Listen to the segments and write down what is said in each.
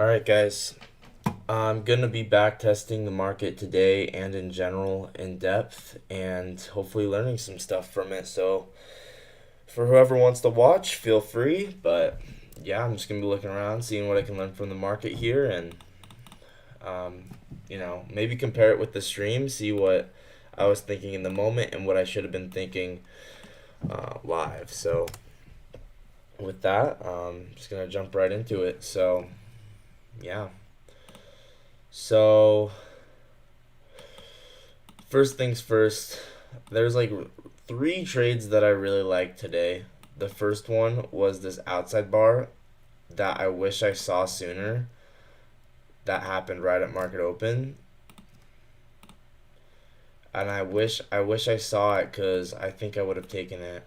Alright guys, I'm going to be back testing the market today and in general in depth and hopefully learning some stuff from it. So for whoever wants to watch, feel free. But yeah, I'm just going to be looking around, seeing what I can learn from the market here and um, maybe compare it with the stream, see what I was thinking in the moment and what I should have been thinking live. So with that, just going to jump right into it. So yeah. So first things first, there's like three trades that I really like today. The first one was this outside bar that I wish I saw sooner. That happened right at market open. And I wish I saw it because I think I would have taken it.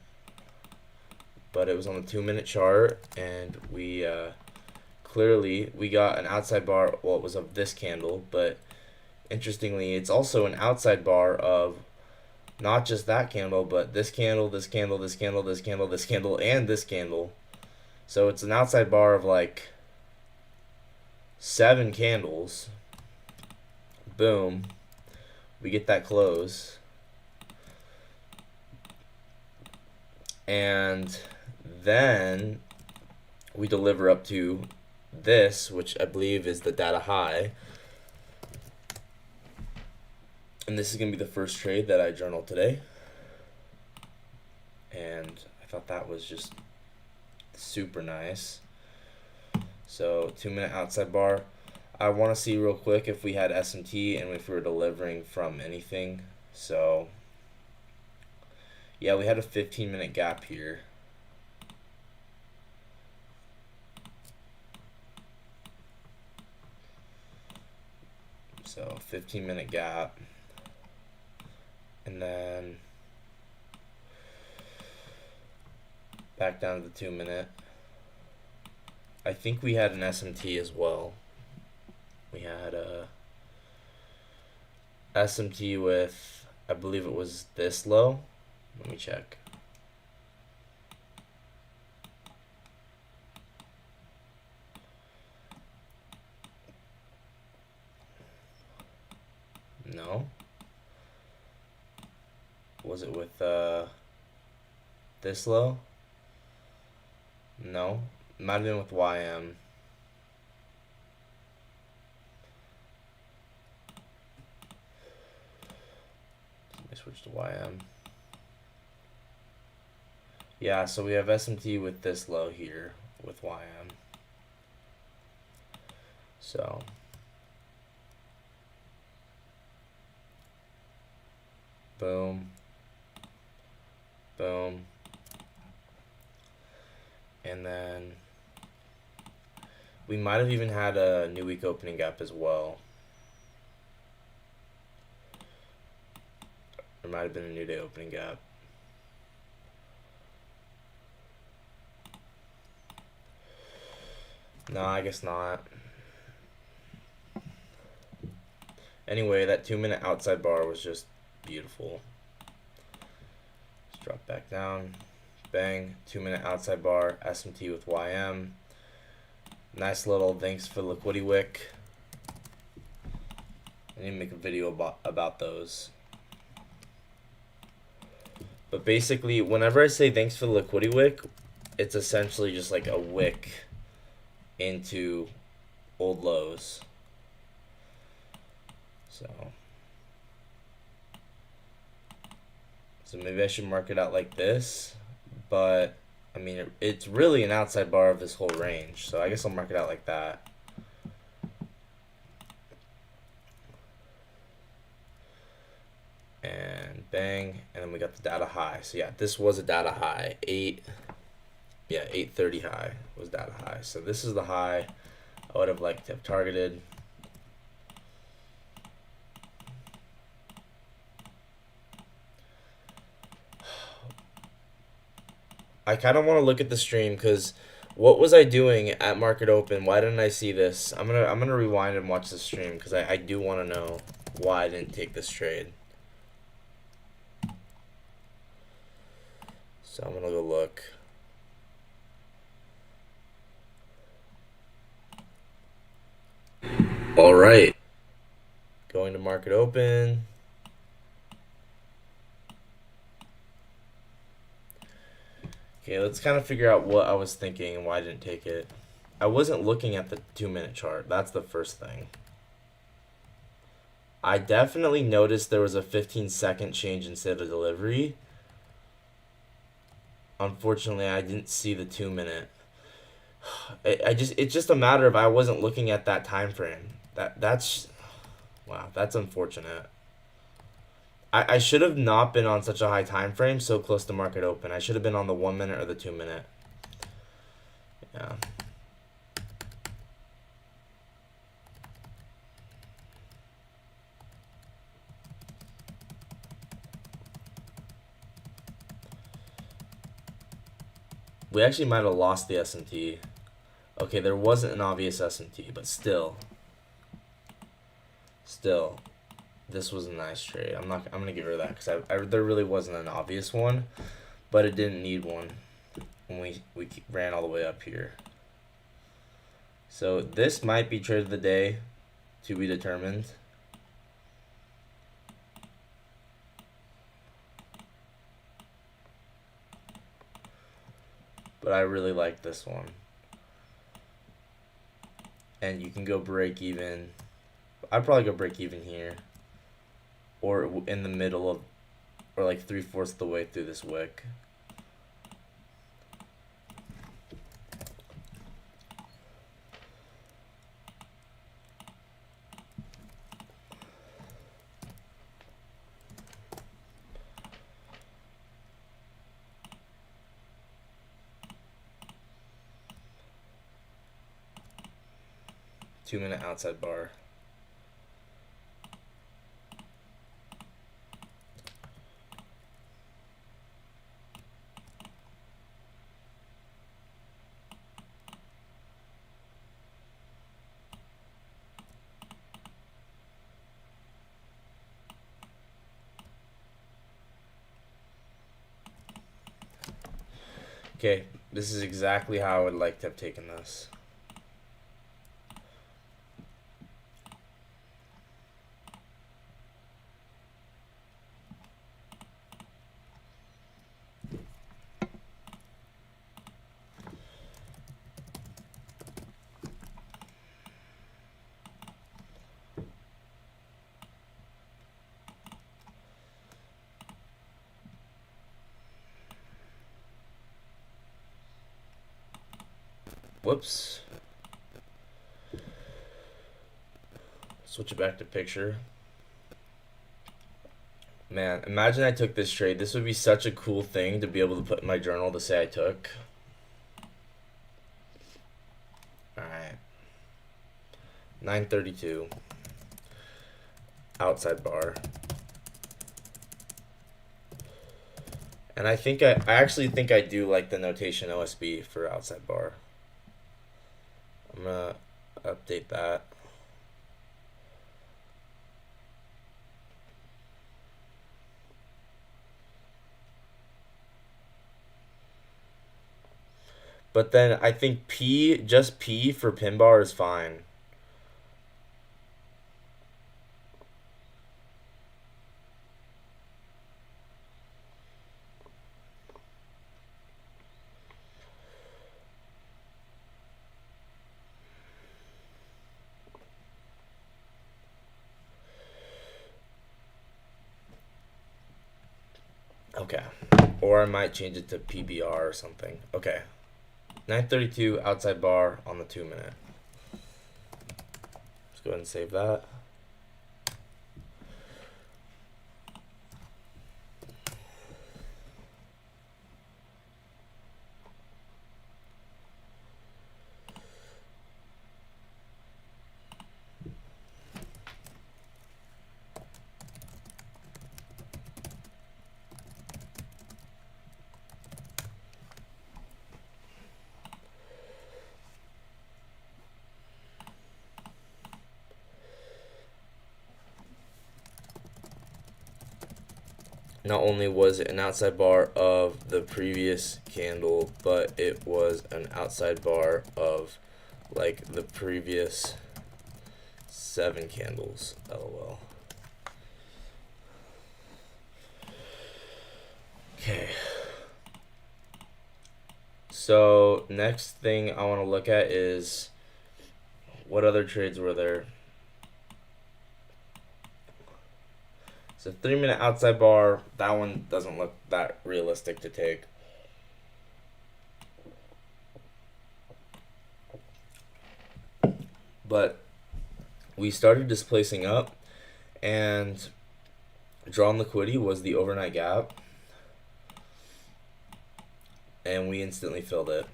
But it was on the 2 minute chart and we clearly we got an outside bar. Well, it was of this candle, but interestingly, it's also an outside bar of not just that candle, but this candle, this candle, this candle, this candle, this candle, and this candle. So it's an outside bar of like 7 candles. Boom. We get that close. And then we deliver up to this, which I believe is the data high. And this is going to be the first trade that I journaled today. And I thought that was just super nice. So 2 minute outside bar. I want to see real quick if we had SMT and if we were delivering from anything. So yeah, we had a 15-minute gap here. So 15-minute gap. And then back down to the 2 minute. I think we had an SMT as well. We had a SMT with, I believe it was this low. Let me check. No. Was it with this low? No. Might have been with YM. Let me switch to YM. Yeah, so we have SMT with this low here with YM. So boom, boom, and then we might have even had a new week opening gap as well. There might have been a new day opening gap. No, I guess not. Anyway, that 2 minute outside bar was just beautiful. Let's drop back down. Bang. 2 minute outside bar. SMT with YM. Nice little thanks for the liquidity wick. I need to make a video about those. But basically, whenever I say thanks for the liquidity wick, it's essentially just like a wick into old lows. So maybe I should mark it out like this, but I mean it's really an outside bar of this whole range, so I guess I'll mark it out like that. And bang, and then we got the data high. So yeah, this was a data high. 830 high was data high. So this is the high I would have liked to have targeted. I kind of want to look at the stream because what was I doing at market open? Why didn't I see this? I'm gonna rewind and watch the stream because I do want to know why I didn't take this trade. So I'm gonna go look. right. Going to market open. Okay, let's kind of figure out what I was thinking and why I didn't take it. I wasn't looking at the 2-minute chart. That's the first thing. I definitely noticed there was a 15-second change instead of delivery. Unfortunately, I didn't see the 2-minute. It's just a matter of I wasn't looking at that time frame. That's wow, that's unfortunate. I should have not been on such a high time frame so close to market open. I should have been on the 1 minute or the 2-minute. Yeah. We actually might have lost the S&T. Okay, there wasn't an obvious S&T, but still, this was a nice trade. I'm gonna give her that because there really wasn't an obvious one, but it didn't need one when we ran all the way up here. So this might be trade of the day, to be determined. But I really like this one. And you can go break even. I'd probably go break even here. Or in the middle of, or like 3/4 of the way through this wick. Two-minute outside bar. Okay, this is exactly how I would like to have taken this. Whoops. Switch it back to picture. Man, imagine I took this trade. This would be such a cool thing to be able to put in my journal to say I took. Alright. 932. Outside bar. And I actually think I do like the notation OSB for outside bar. I'm gonna update that. But then I think just P for pin bar is fine. Okay. Or I might change it to PBR or something. Okay. 932 outside bar on the 2-minute. Let's go ahead and save that. Not only was it an outside bar of the previous candle, but it was an outside bar of like the previous 7 candles. LOL. Okay. So next thing I want to look at is what other trades were there. So 3-minute outside bar, that one doesn't look that realistic to take. But we started displacing up, and drawn liquidity was the overnight gap, and we instantly filled it.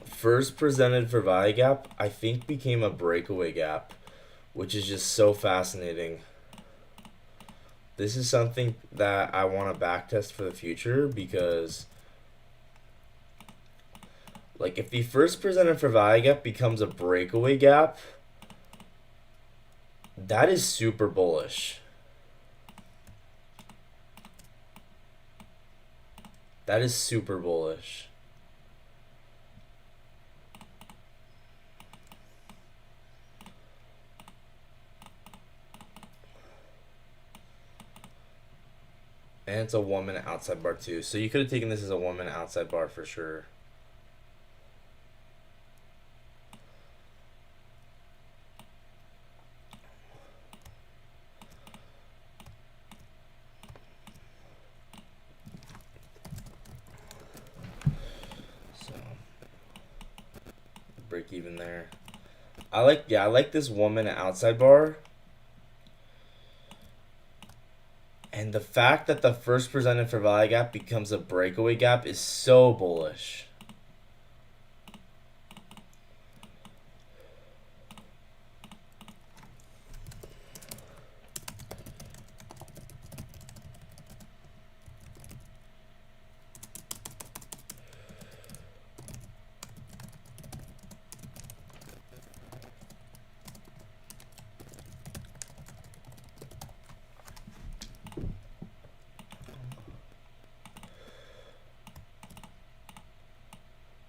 First presented for value gap, I think became a breakaway gap, which is just so fascinating. This is something that I want to backtest for the future, because like if the first presented for value gap becomes a breakaway gap, that is super bullish. That is super bullish. And it's a 1-minute outside bar too. So you could have taken this as a 1-minute outside bar for sure. So break even there. I like this 1-minute outside bar. And the fact that the first presented for value gap becomes a breakaway gap is so bullish.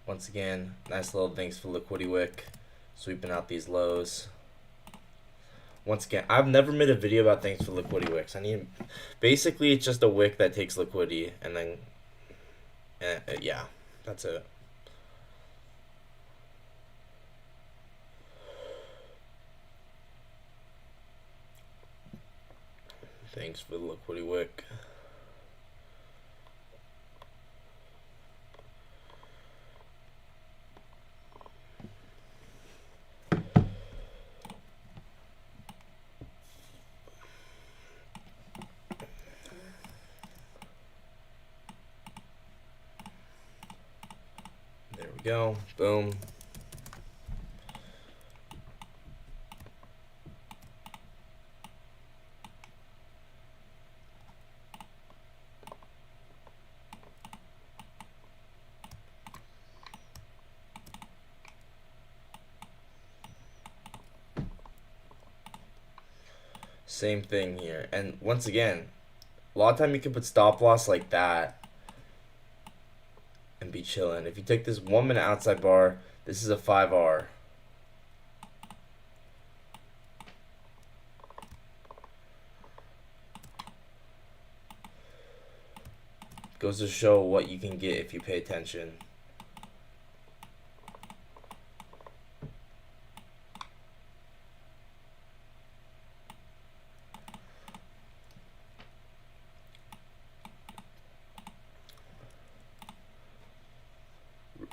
Once again, nice little thanks for Liquidity Wick, sweeping out these lows. Once again, I've never made a video about thanks for Liquidity Wicks. Basically it's just a wick that takes liquidity, and then, yeah, that's it. Thanks for the Liquidity Wick. There we go. Boom. Same thing here. And once again, a lot of time you can put stop loss like that and be chilling. If you take this 1-minute outside bar, this is a 5R. Goes to show what you can get if you pay attention.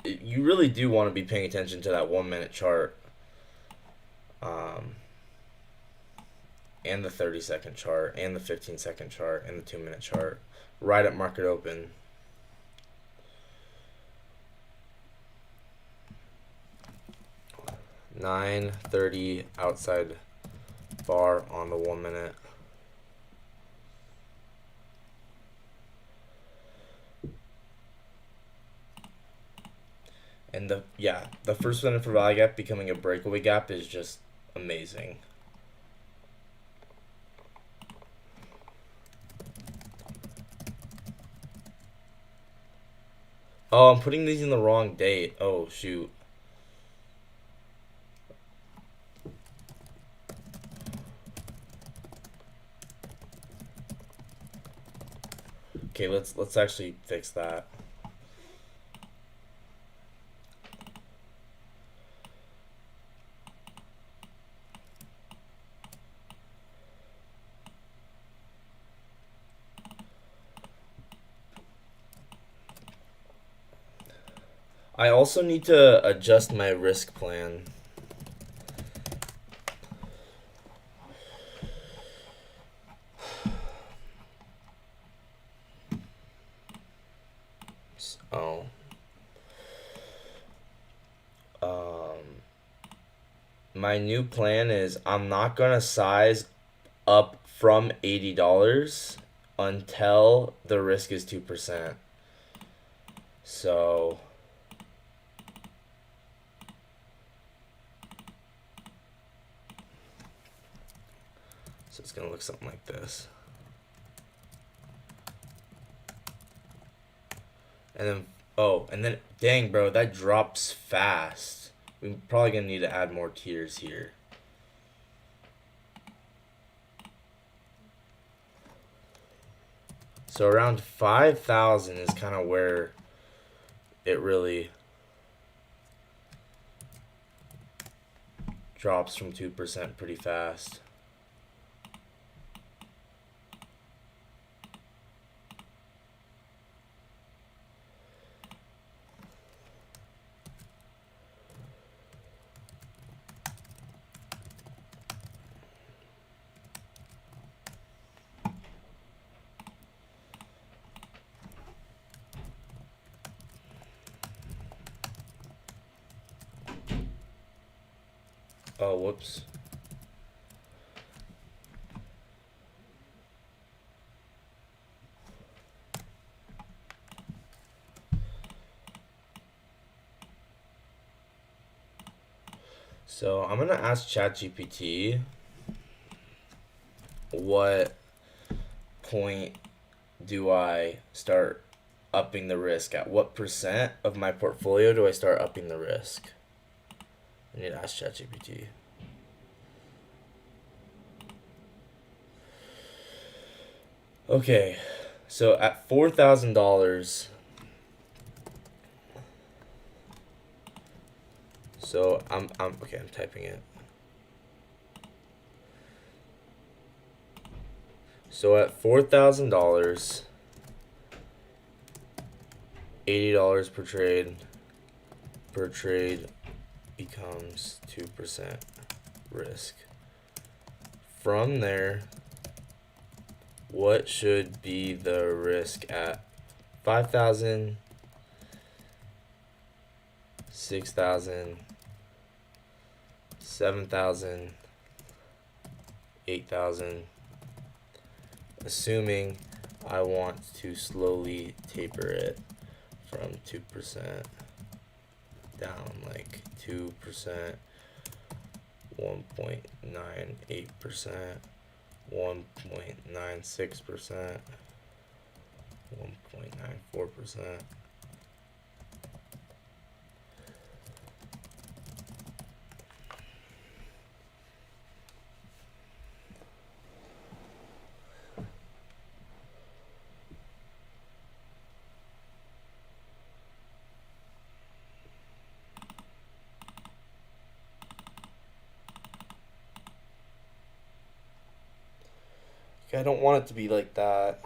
You really do want to be paying attention to that 1-minute chart, and the 30-second chart, and the 15-second chart, and the 2-minute chart, right at market open. $9.30 outside bar on the 1-minute. And the first one for value gap becoming a breakaway gap is just amazing. Oh, I'm putting these in the wrong date. Oh, shoot. Okay, let's actually fix that. I also need to adjust my risk plan. Oh. My new plan is I'm not gonna size up from $80 until the risk is 2%. So it's gonna look something like this. And then dang bro, that drops fast. We're probably gonna need to add more tiers here. So around 5,000 is kind of where it really drops from 2% pretty fast. Oh, whoops. So I'm gonna ask ChatGPT what point do I start upping the risk? At what percent of my portfolio do I start upping the risk? I need to ask ChatGPT. Okay, so at $4,000, so I'm okay. I'm typing it. So at $4,000, $80 per trade becomes 2% risk. From there, what should be the risk at 5,000, 6,000, 7,000, 8,000, assuming I want to slowly taper it from 2% down, like 2%, 1.98%, 1.96%, 1.94%. I don't want it to be like that.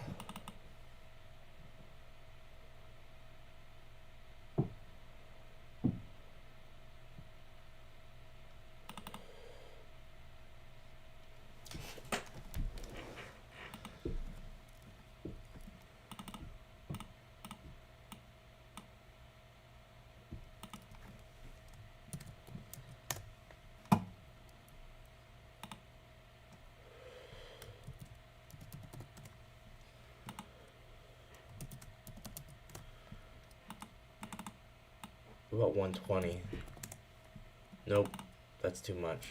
What about 120? Nope, that's too much.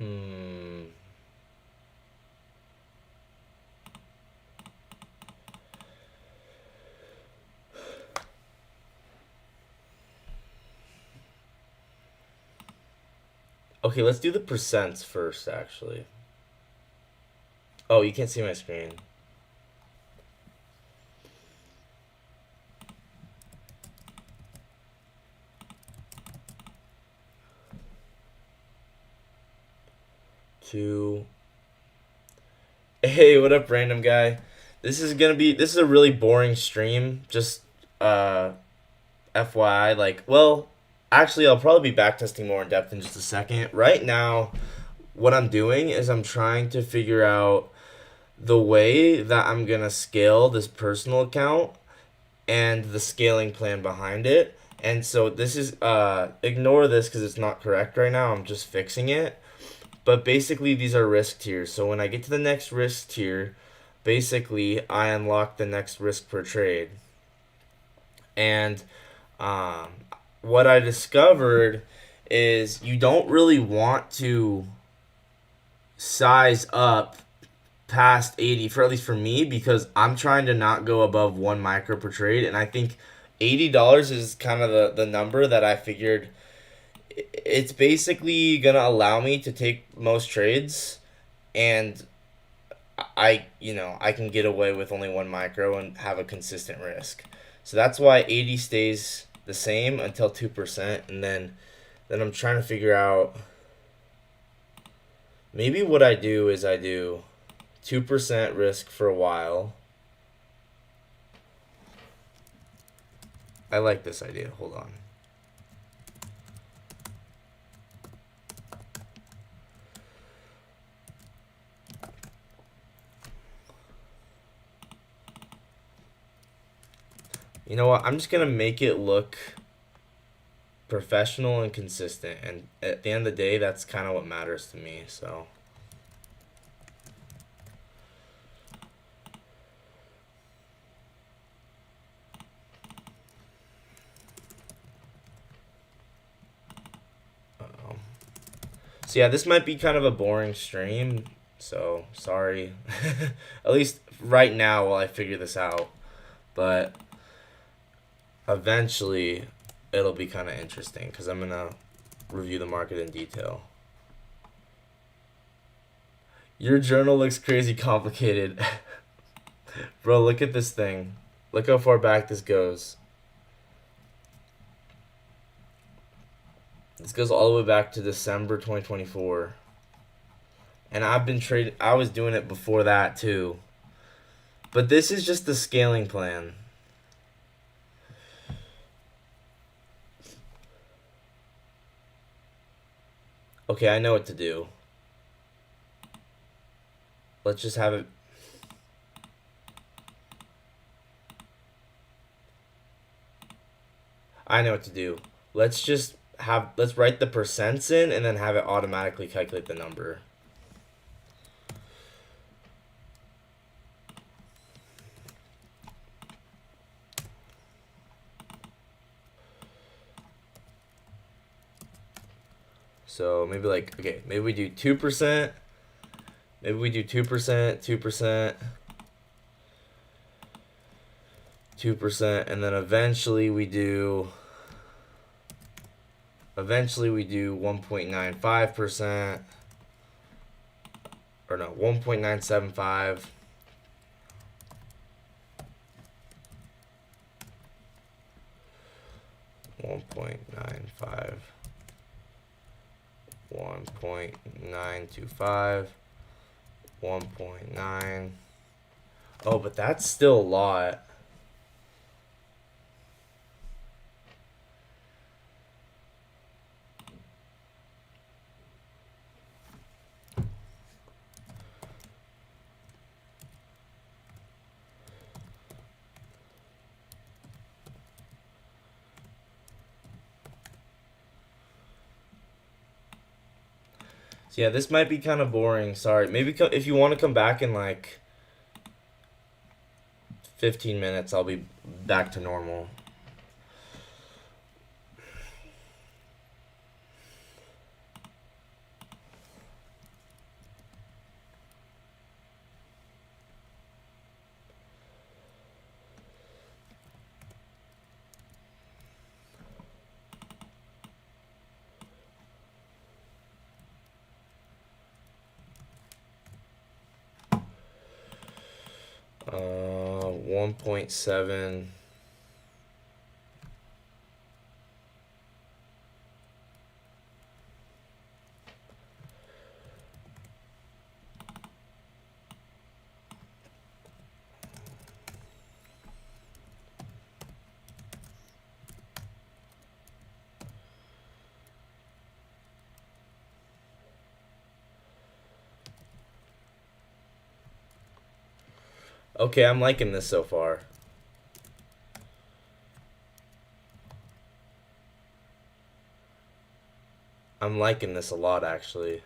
Hmm. Okay, let's do the percents first, actually. Oh, you can't see my screen. Two. Hey, what up, random guy? This is a really boring stream. Just FYI, like, well, actually, I'll probably be backtesting more in depth in just a second. Right now, what I'm doing is I'm trying to figure out the way that I'm gonna scale this personal account and the scaling plan behind it. And so this is ignore this because it's not correct right now. I'm just fixing it. But basically, these are risk tiers. So when I get to the next risk tier, basically I unlock the next risk per trade. And um, what I discovered is you don't really want to size up past 80 for at least for me because I'm trying to not go above 1 micro per trade, and I think $80 is kind of the number that I figured it's basically gonna allow me to take most trades, and I can get away with only 1 micro and have a consistent risk. So that's why 80 stays the same until 2%, and then I'm trying to figure out maybe what I do is I do 2% risk for a while. I like this idea. Hold on. You know what? I'm just going to make it look professional and consistent. And at the end of the day, that's kind of what matters to me. So. Uh-oh. So yeah, this might be kind of a boring stream. So sorry. At least right now while I figure this out. But eventually it'll be kind of interesting because I'm going to review the market in detail. Your journal looks crazy complicated. Bro, look at this thing. Look how far back this goes. This goes all the way back to December 2024. And I was doing it before that too. But this is just the scaling plan. Okay, I know what to do. Let's just have it. I know what to do. Let's write the percents in and then have it automatically calculate the number. So maybe maybe we do 2%. Maybe we do 2%, 2%, 2%, and then eventually we do 1.95%, or no, 1.975. One point nine five, 1.925, 1.9. Oh, but that's still a lot. So yeah, this might be kind of boring. Sorry. Maybe if you want to come back in like 15 minutes, I'll be back to normal. 1.7. Okay, I'm liking this so far. I'm liking this a lot, actually.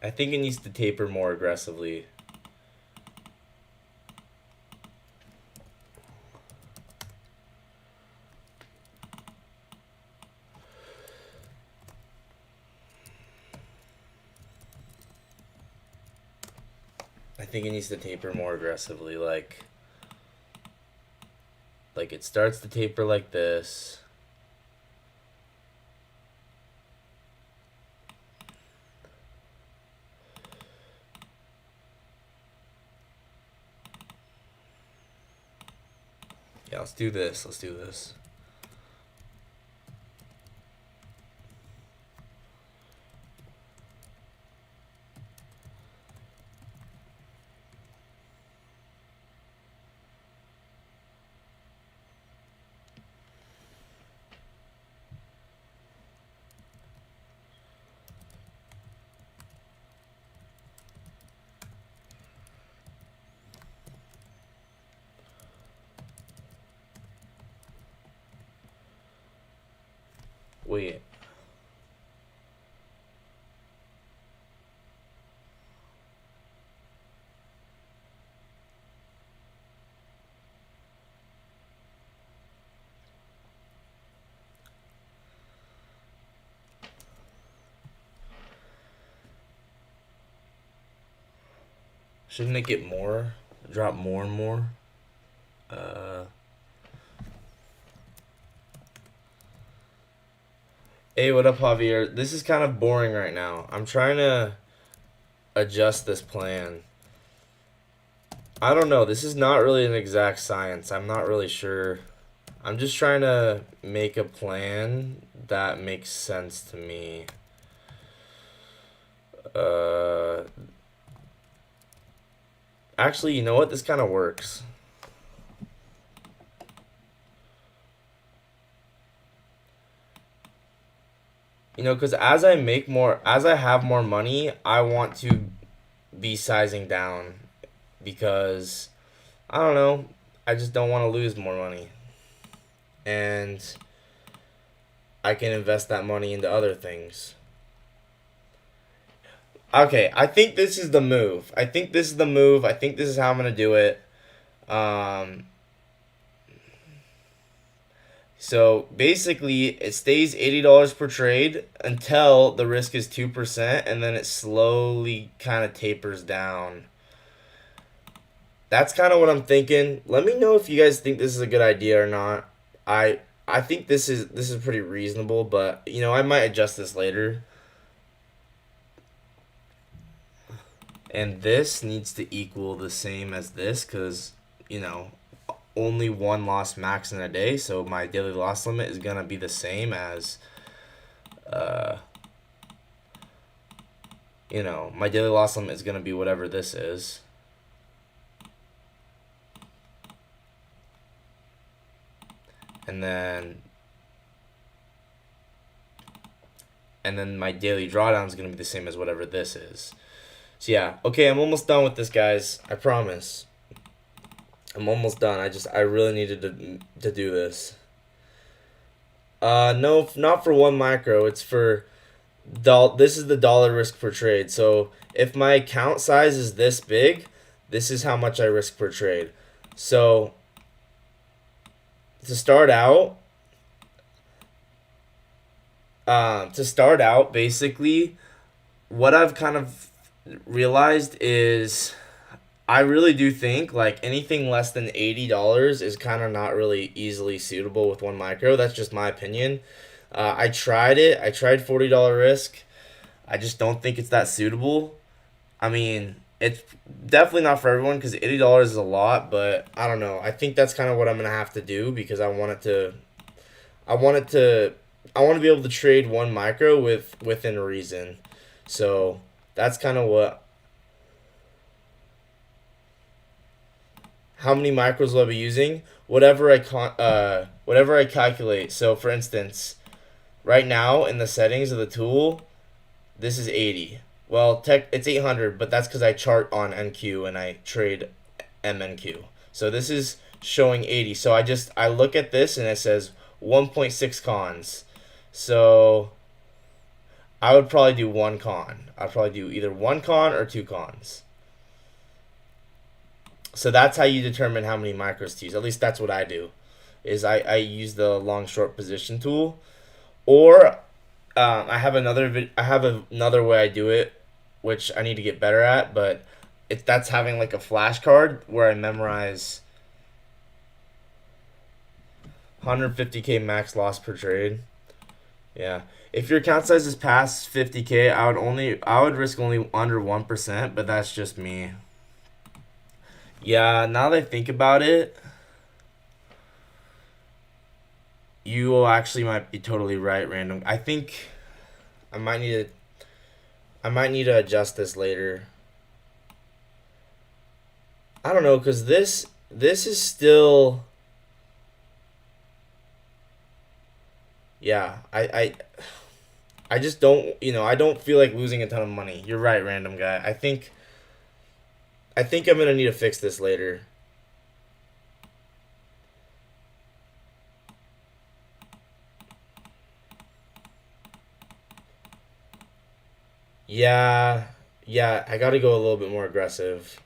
I think it needs to taper more aggressively. I think it needs to taper more aggressively. Like it starts to taper like this. Yeah, let's do this. Let's do this. Wait. Shouldn't it get more? Drop more and more? Hey, what up, Javier? This is kind of boring right now. I'm trying to adjust this plan. I don't know. This is not really an exact science. I'm not really sure. I'm just trying to make a plan that makes sense to me. Uh, Actually, you know what? This kind of works. You know, because as I have more money, I want to be sizing down because I don't know, I just don't want to lose more money. And I can invest that money into other things. Okay, I think this is the move. I think this is the move. I think this is how I'm going to do it. Um, so basically, it stays $80 per trade until the risk is 2%, and then it slowly kind of tapers down. that's kind of what I'm thinking. Let me know if you guys think this is a good idea or not. I think this is pretty reasonable, but I might adjust this later. And this needs to equal the same as this because you know only one loss max in a day, so my daily loss limit is gonna be the same as uh my daily loss limit is gonna be whatever this is. And then my daily drawdown is going to be the same as whatever this is. So yeah, okay, I'm almost done with this, guys. I promise. I'm almost done. I really needed to do this. No, not for one micro. It's for this is the dollar risk per trade. So if my account size is this big, this is how much I risk per trade. So to start out, basically, what I've kind of realized is I really do think like anything less than $80 is kind of not really easily suitable with one micro. That's just my opinion. I tried it. I tried $40 risk. I just don't think it's that suitable. I mean, it's definitely not for everyone because $80 is a lot, but I don't know. I think that's kind of what I'm gonna have to do because I want it to. I want it to. I want to be able to trade one micro within reason. So that's kind of what. How many micros will I be using? Whatever I calculate. So for instance, right now in the settings of the tool, this is 80. Well, it's 800, but that's because I chart on NQ and I trade MNQ. So this is showing 80. So I look at this and it says 1.6 cons. So I would probably do one con. I'd probably do either one con or two cons. So that's how you determine how many micros to use. At least that's what I do. Is I use the long short position tool, or I have another way I do it, which I need to get better at. But that's having like a flashcard where I memorize 150k max loss per trade. Yeah. If your account size is past 50k, I would risk only under 1%, but that's just me. Yeah, now that I think about it, you actually might be totally right, random. I think I might need to adjust this later. I don't know, cause this is still. Yeah, I just don't I don't feel like losing a ton of money. You're right, random guy. I think I'm gonna need to fix this later. Yeah, yeah, I gotta go a little bit more aggressive.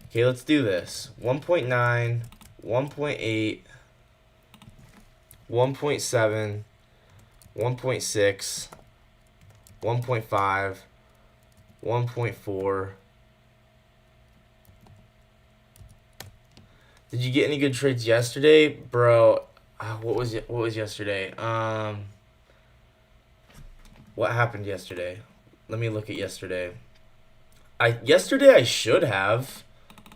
Okay, let's do this. 1.9, 1.8, 1.7, 1.6, 1.5, 1.4. Did you get any good trades yesterday, bro? What was yesterday? What happened yesterday? Let me look at yesterday. Yesterday I should have,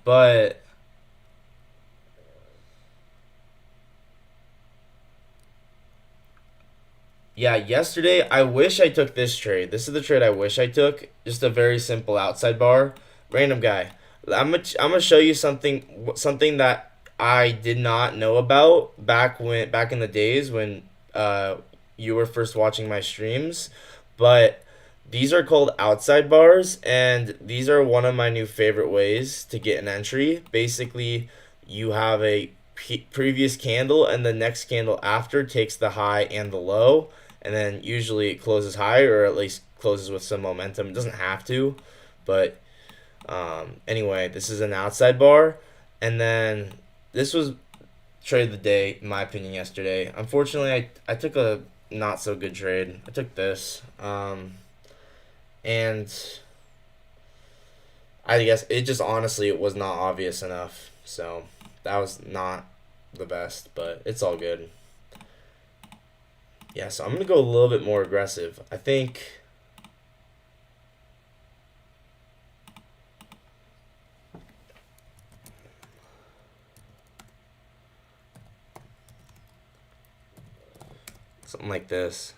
but yeah, yesterday I wish I took this trade. This is the trade I wish I took. Just a very simple outside bar. Random guy. I'm gonna show you something that I did not know about back in the days when you were first watching my streams, but these are called outside bars, and these are one of my new favorite ways to get an entry. Basically, you have a previous candle, and the next candle after takes the high and the low, and then usually it closes higher or at least closes with some momentum. It doesn't have to, but anyway, this is an outside bar, and then this was trade of the day in my opinion yesterday. Unfortunately, I took a not so good trade. I took this. And I guess it just honestly it was not obvious enough. So that was not the best, but it's all good. Yeah, so I'm going to go a little bit more aggressive. I think something like this.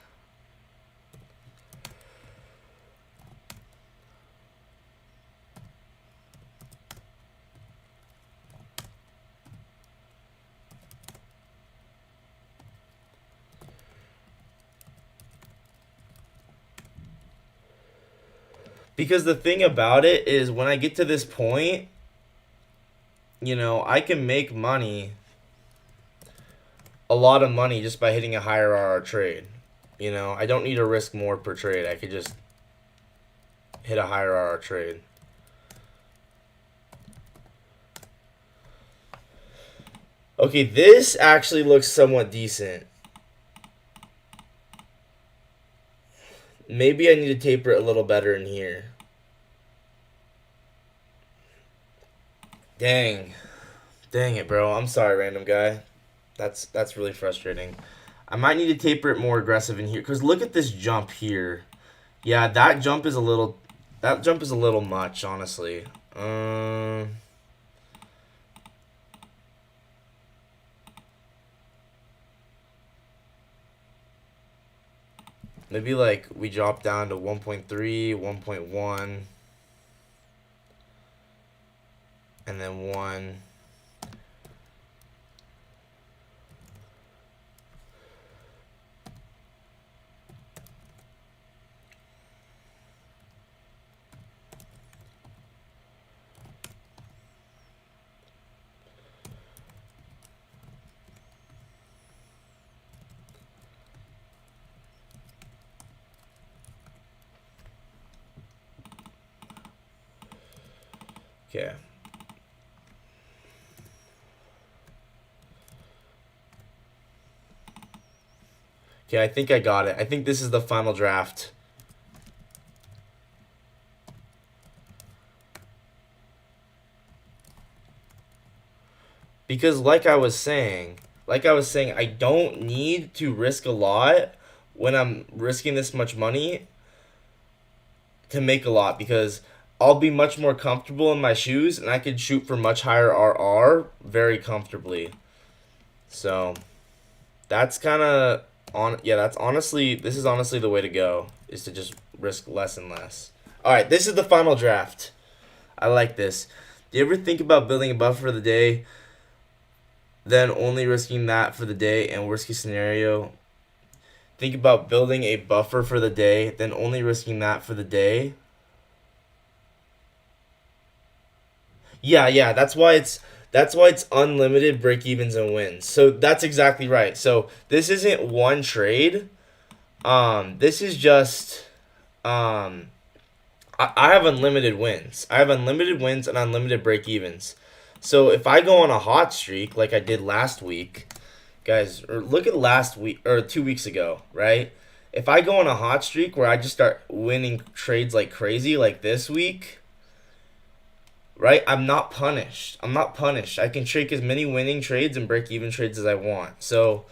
Because the thing about it is when I get to this point, I can make money, a lot of money just by hitting a higher RR trade. I don't need to risk more per trade. I could just hit a higher RR trade. Okay, this actually looks somewhat decent. Maybe I need to taper it a little better in here. Dang. Dang it, bro. I'm sorry, random guy. That's really frustrating. I might need to taper it more aggressive in here. Because look at this jump here. Yeah, that jump is a little much, honestly. Maybe like we drop down to 1.3, 1.1, and then 1. Okay. Okay, I think I got it. I think this is the final draft. Because like I was saying, I don't need to risk a lot when I'm risking this much money to make a lot, because I'll be much more comfortable in my shoes and I could shoot for much higher RR very comfortably. So that's kind of this is honestly the way to go, is to just risk less and less. All right, this is the final draft. I like this. Do you ever think about building a buffer for the day, then only risking that for the day, and worst case scenario, think about building a buffer for the day, then only risking that for the day? Yeah, that's why it's unlimited break evens and wins. So that's exactly right. So this isn't one trade. This is just I have unlimited wins. I have unlimited wins and unlimited break evens. So if I go on a hot streak like I did last week, guys, or look at last week or 2 weeks ago, right? If I go on a hot streak where I just start winning trades like crazy, like this week, right? I'm not punished. I can take as many winning trades and break even trades as I want. So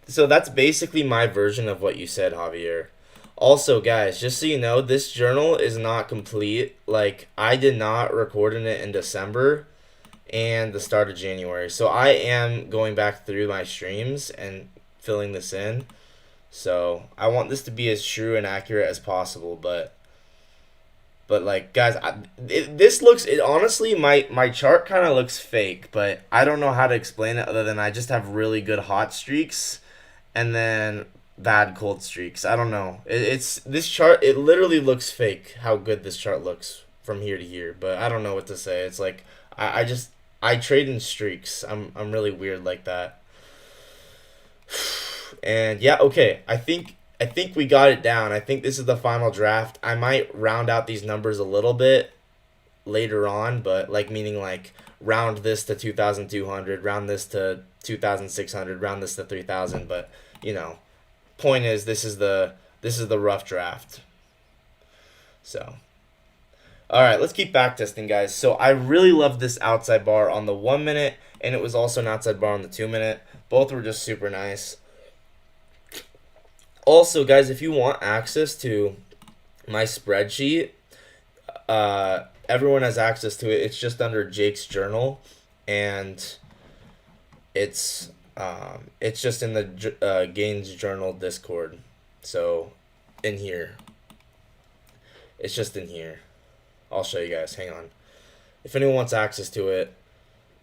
that's basically my version of what you said, Javier. Also, guys, just so you know, this journal is not complete. Like, I did not record it in December and the start of January. So I am going back through my streams and filling this in. So I want this to be as true and accurate as possible, but like, guys, honestly, my chart kind of looks fake, but I don't know how to explain it other than I just have really good hot streaks and then bad cold streaks. I don't know. It's this chart. It literally looks fake how good this chart looks from here to here, but I don't know what to say. It's like I trade in streaks. I'm really weird like that. And yeah, okay. I think we got it down. I think this is the final draft. I might round out these numbers a little bit later on, but like meaning like round this to 2,200, round this to 2,600, round this to 3,000, but you know, point is, this is the rough draft. So, all right, let's keep backtesting, guys. So I really love this outside bar on the 1 minute, and it was also an outside bar on the 2 minute. Both were just super nice. Also, guys, if you want access to my spreadsheet, everyone has access to it. It's just under Jake's journal, and it's just in the Gains Journal Discord. So, in here, it's just in here. I'll show you guys. Hang on. If anyone wants access to it,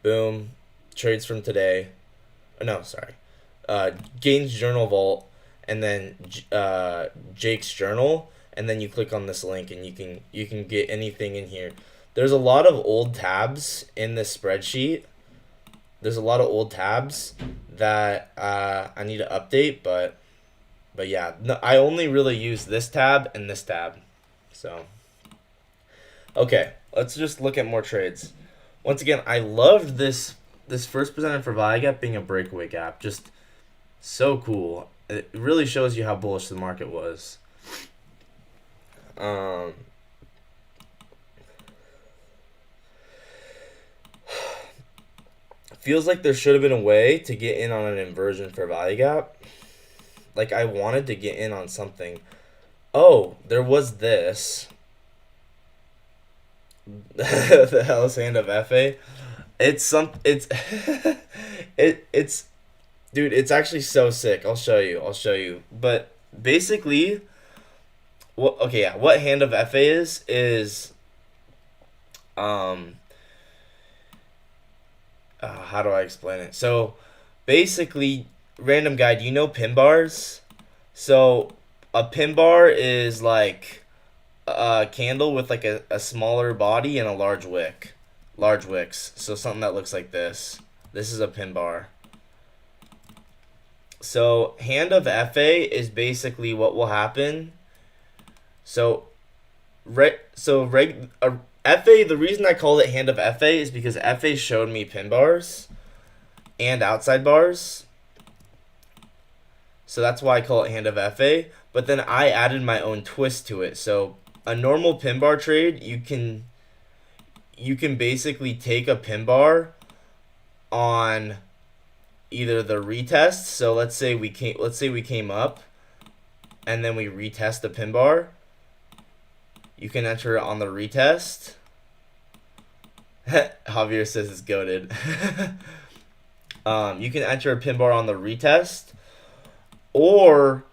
boom, trades from today. Oh, no, sorry. Gains Journal Vault, and then Jake's journal, and then you click on this link, and you can get anything in here. There's a lot of old tabs in this spreadsheet. There's a lot of old tabs that I need to update, but yeah, no, I only really use this tab and this tab. So, okay, let's just look at more trades. Once again, I loved this first presented for value gap being a breakaway gap. Just so cool. It really shows you how bullish the market was. Feels like there should have been a way to get in on an inversion for value gap. Like, I wanted to get in on something. Oh, there was this. The Hellas hand of FA. It's it's dude, it's actually so sick. I'll show you. But basically, what hand of FA is how do I explain it? So basically, random guide, you know pin bars? So a pin bar is like a candle with like a smaller body and a large wick. Large wicks. So something that looks like this. This is a pin bar. So hand of FA is basically what will happen. So FA, the reason I call it hand of FA is because FA showed me pin bars and outside bars. So that's why I call it hand of FA. But then I added my own twist to it. So a normal pin bar trade, you can basically take a pin bar on either the retest. So let's say we came up and then we retest a pin bar. You can enter it on the retest. Javier says it's goated. You can enter a pin bar on the retest, or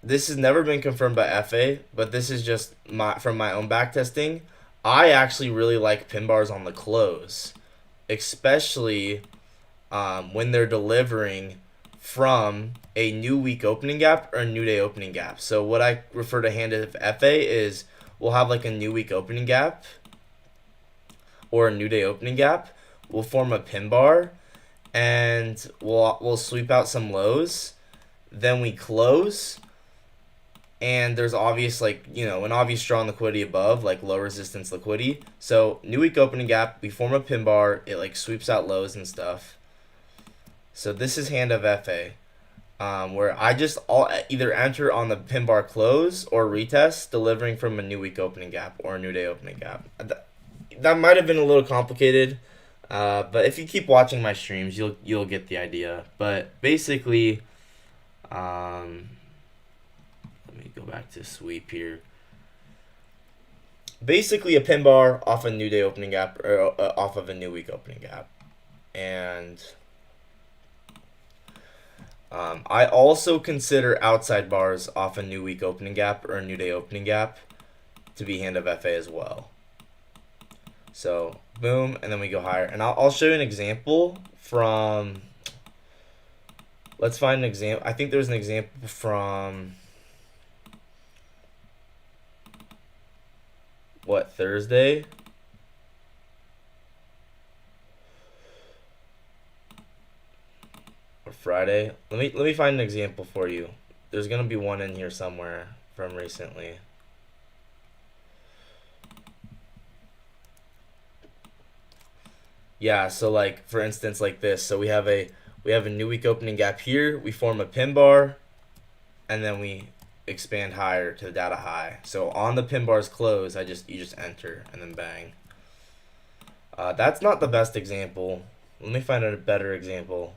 this has never been confirmed by FA, but this is just from my own backtesting. I actually really like pin bars on the close, especially when they're delivering from a new week opening gap or a new day opening gap. So what I refer to hand of FA is we'll have like a new week opening gap or a new day opening gap. We'll form a pin bar and we'll sweep out some lows. Then we close, and there's obvious, like, an obvious strong liquidity above, like low resistance liquidity. So new week opening gap, we form a pin bar, it like sweeps out lows and stuff. So this is hand of FA, where I'll either enter on the pin bar close or retest, delivering from a new week opening gap or a new day opening gap. That might have been a little complicated, but if you keep watching my streams, you'll get the idea. But basically, let me go back to sweep here. Basically, a pin bar off a new day opening gap or off of a new week opening gap, and I also consider outside bars off a new week opening gap or a new day opening gap to be hand of FA as well. So boom, and then we go higher, and I'll show you an example from. Let's find an example. I think there's an example from Thursday? Or Friday? Let me find an example for you. There's gonna be one in here somewhere from recently. Yeah, so like for instance like this. So we have a new week opening gap here. We form a pin bar. and then we expand higher to the data high. So on the pin bar's close, you just enter and then bang. That's not the best example. Let me find a better example.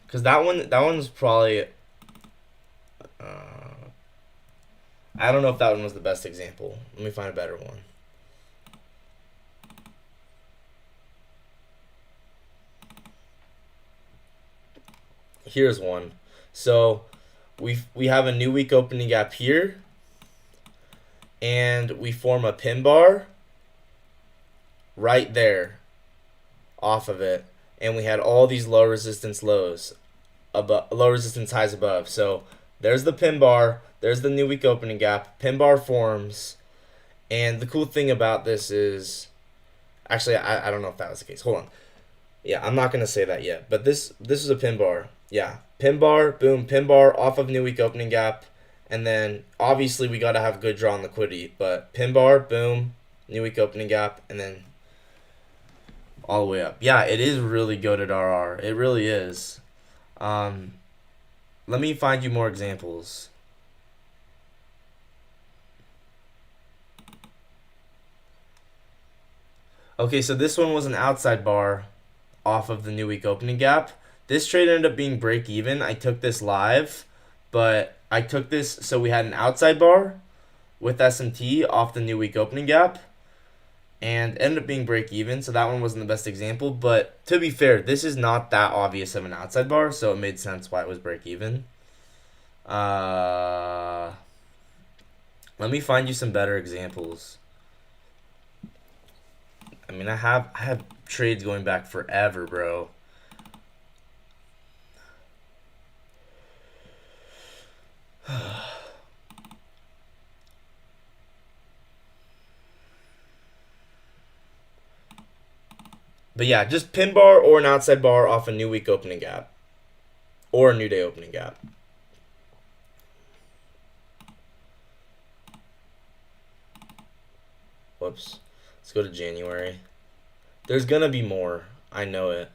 Because that one's probably. I don't know if that one was the best example. Let me find a better one. Here's one. So we have a new week opening gap here, and we form a pin bar right there off of it, and we had all these low resistance lows above, low resistance highs above. So there's the pin bar, there's the new week opening gap, pin bar forms, and the cool thing about this is, actually I don't know if that was the case. Hold on. Yeah, I'm not gonna say that yet, but this is a pin bar. Yeah, pin bar, boom, pin bar off of new week opening gap, and then obviously we gotta have good draw on liquidity, but pin bar, boom, new week opening gap, and then all the way up. Yeah, it is really good at RR. It really is. Let me find you more examples. Okay, so this one was an outside bar off of the new week opening gap. This trade ended up being break even. I took this live, but I took this so we had an outside bar with SMT off the new week opening gap and ended up being break even. So that one wasn't the best example, but to be fair, this is not that obvious of an outside bar, so it made sense why it was break even. Let me find you some better examples. I mean, I have trades going back forever, bro. But yeah, just pin bar or an outside bar off a new week opening gap or a new day opening gap. Whoops. Let's go to January. There's gonna be more. I know it.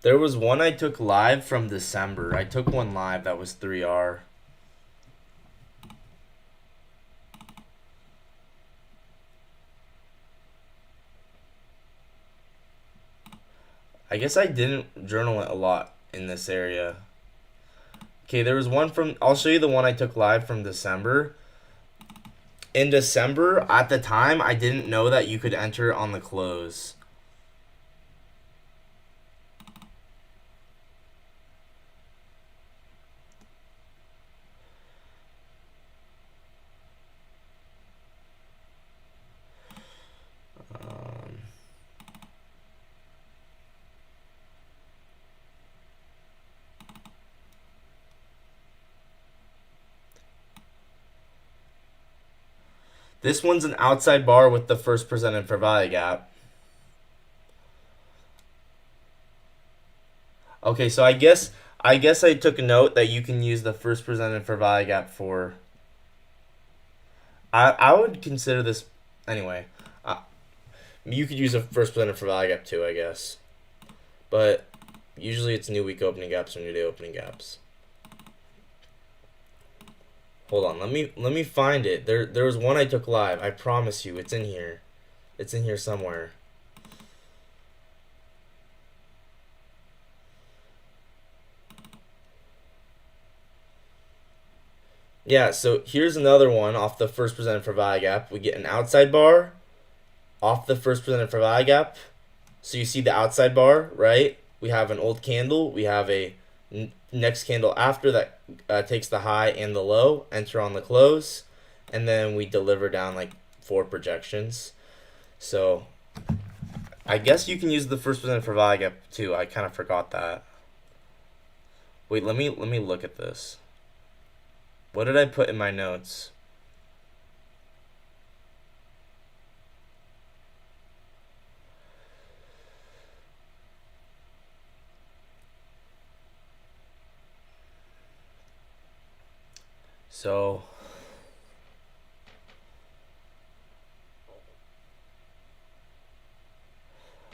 There was one I took live from December. I took one live that was 3R. I guess I didn't journal it a lot in this area. Okay, there was one from, I'll show you the one I took live from December. In December, at the time, I didn't know that you could enter on the close. This one's an outside bar with the first presented for value gap. Okay, so I guess I took a note that you can use the first presented for value gap for. I would consider this anyway. You could use a first presented for value gap too, I guess. But usually it's new week opening gaps or new day opening gaps. Hold on, let me find it. There was one I took live. I promise you, it's in here. It's in here somewhere. Yeah, so here's another one off the first presented for value gap. We get an outside bar off the first presented for value gap. So you see the outside bar, right? We have an old candle. We have a next candle after that takes the high and the low, enter on the close, and then we deliver down like 4 projections. So I guess you can use the first presented for value gap too. I kind of forgot that. Wait, let me look at this. What did I put in my notes? So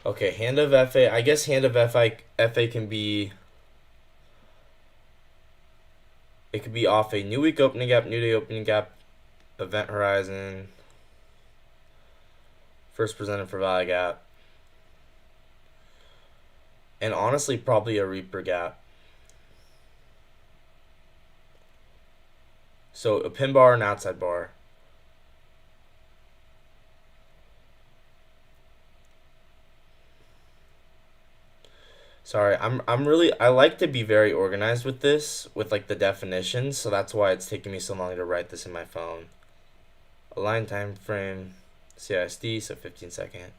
okay, hand of FA. I guess hand of FA can be, it could be off a new week opening gap, new day opening gap, event horizon, first presented for value gap, and honestly probably a Reaper gap. So a pin bar and outside bar. Sorry, I like to be very organized with this, with like the definitions, so that's why it's taking me so long to write this in my phone. Align time frame, CISD, so 15-second.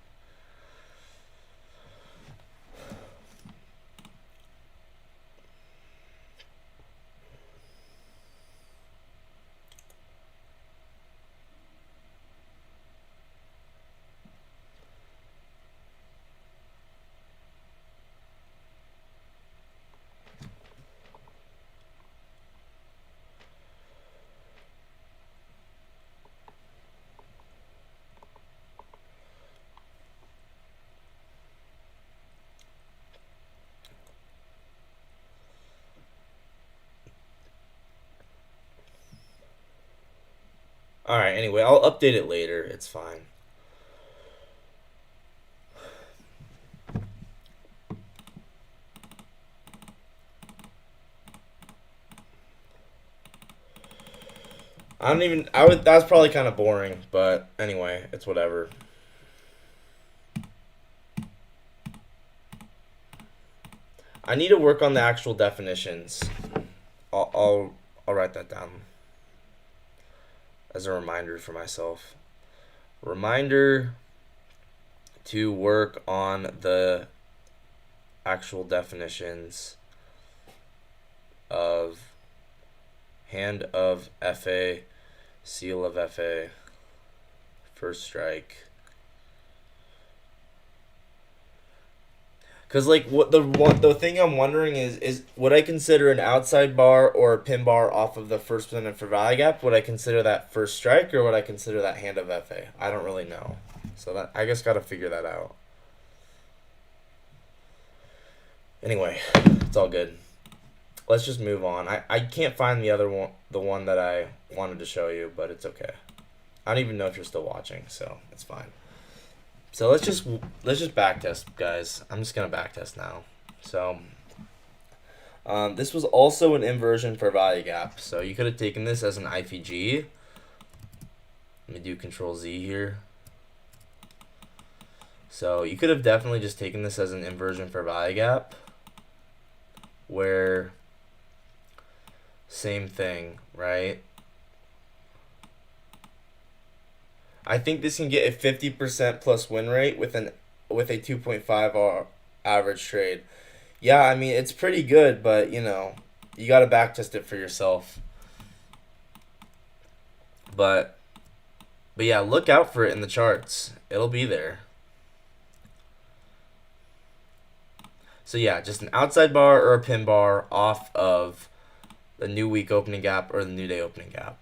Alright, anyway, I'll update it later. It's fine. That's probably kind of boring, but anyway, it's whatever. I need to work on the actual definitions. I'll write that down as a reminder for myself. Reminder to work on the actual definitions of hand of FA, seal of FA, first strike. Because like the thing I'm wondering is would I consider an outside bar or a pin bar off of the first presented for value gap? Would I consider that first strike or would I consider that hand of FA? I don't really know. So that I just got to figure that out. Anyway, it's all good. Let's just move on. I can't find the one that I wanted to show you, but it's okay. I don't even know if you're still watching, so it's fine. So let's just backtest, guys. I'm just gonna backtest now. So this was also an inversion for value gap. So you could have taken this as an IPG. Let me do Control Z here. So you could have definitely just taken this as an inversion for value gap, where same thing, right? I think this can get a 50% plus win rate with a 2.5 average trade. Yeah, I mean it's pretty good, but you know, you got to backtest it for yourself. But yeah, look out for it in the charts. It'll be there. So yeah, just an outside bar or a pin bar off of the new week opening gap or the new day opening gap.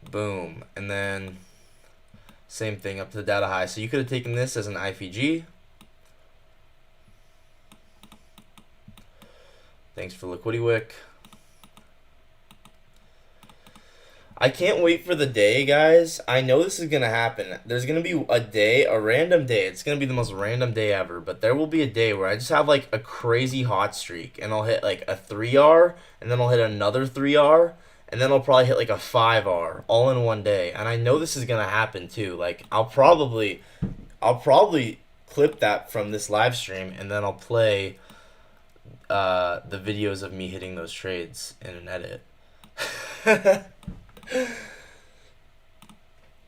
Boom. And then same thing up to the data high. So you could have taken this as an IPG. Thanks for Liquidity Wick. I can't wait for the day, guys. I know this is going to happen. There's going to be a random day. It's going to be the most random day ever. But there will be a day where I just have like a crazy hot streak. And I'll hit like a 3R. And then I'll hit another 3R. And then I'll probably hit like a 5R all in one day. And I know this is going to happen too. Like I'll probably clip that from this live stream. And then I'll play the videos of me hitting those trades in an edit.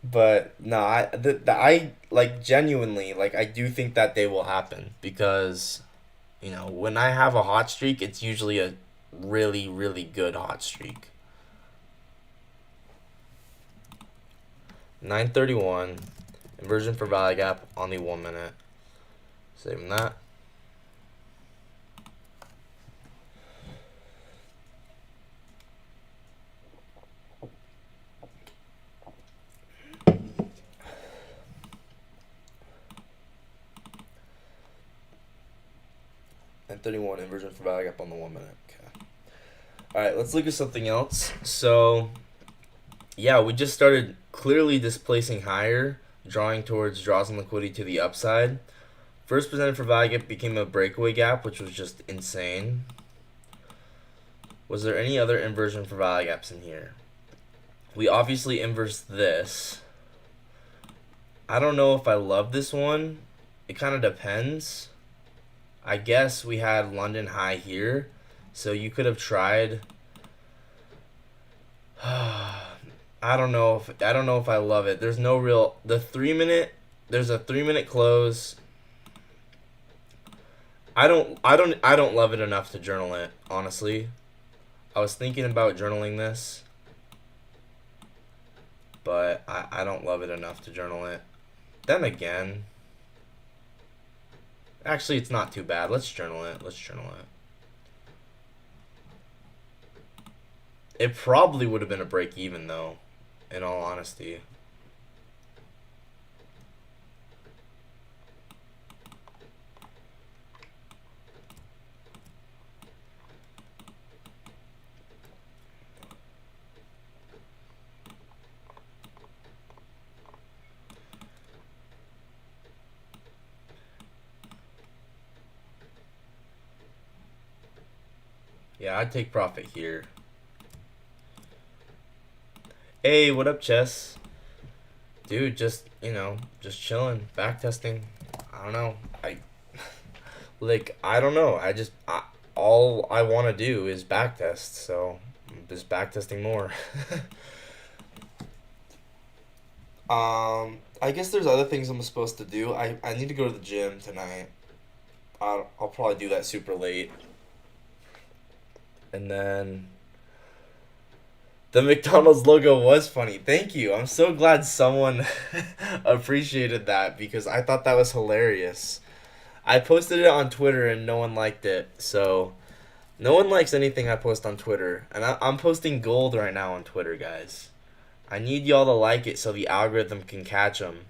But no, I like genuinely like I do think that day will happen because you know when I have a hot streak, it's usually a really really good hot streak. 931 inversion for value gap on the 1 minute. Saving that. And 31 inversion for value gap on the 1 minute. Okay. All right, let's look at something else. So, yeah, we just started clearly displacing higher, drawing towards draws and liquidity to the upside. First presented for value gap became a breakaway gap, which was just insane. Was there any other inversion for value gaps in here? We obviously inversed this. I don't know if I love this one. It kind of depends. I guess we had London high here, so you could have tried. I don't know if I love it. There's no real there's a 3-minute close. I don't love it enough to journal it, honestly. I was thinking about journaling this, but I don't love it enough to journal it. Then again, actually it's not too bad. Let's journal it. It probably would have been a break even though, in all honesty. Yeah, I'd take profit here. Hey, what up, Chess? Dude, just chilling, backtesting. I don't know. I don't know. All I want to do is backtest, so I'm just backtesting more. I guess there's other things I'm supposed to do. I need to go to the gym tonight. I'll probably do that super late. And then the McDonald's logo was funny. Thank you. I'm so glad someone appreciated that because I thought that was hilarious. I posted it on Twitter and no one liked it. So, no one likes anything I post on Twitter. And I'm posting gold right now on Twitter, guys. I need y'all to like it so the algorithm can catch them.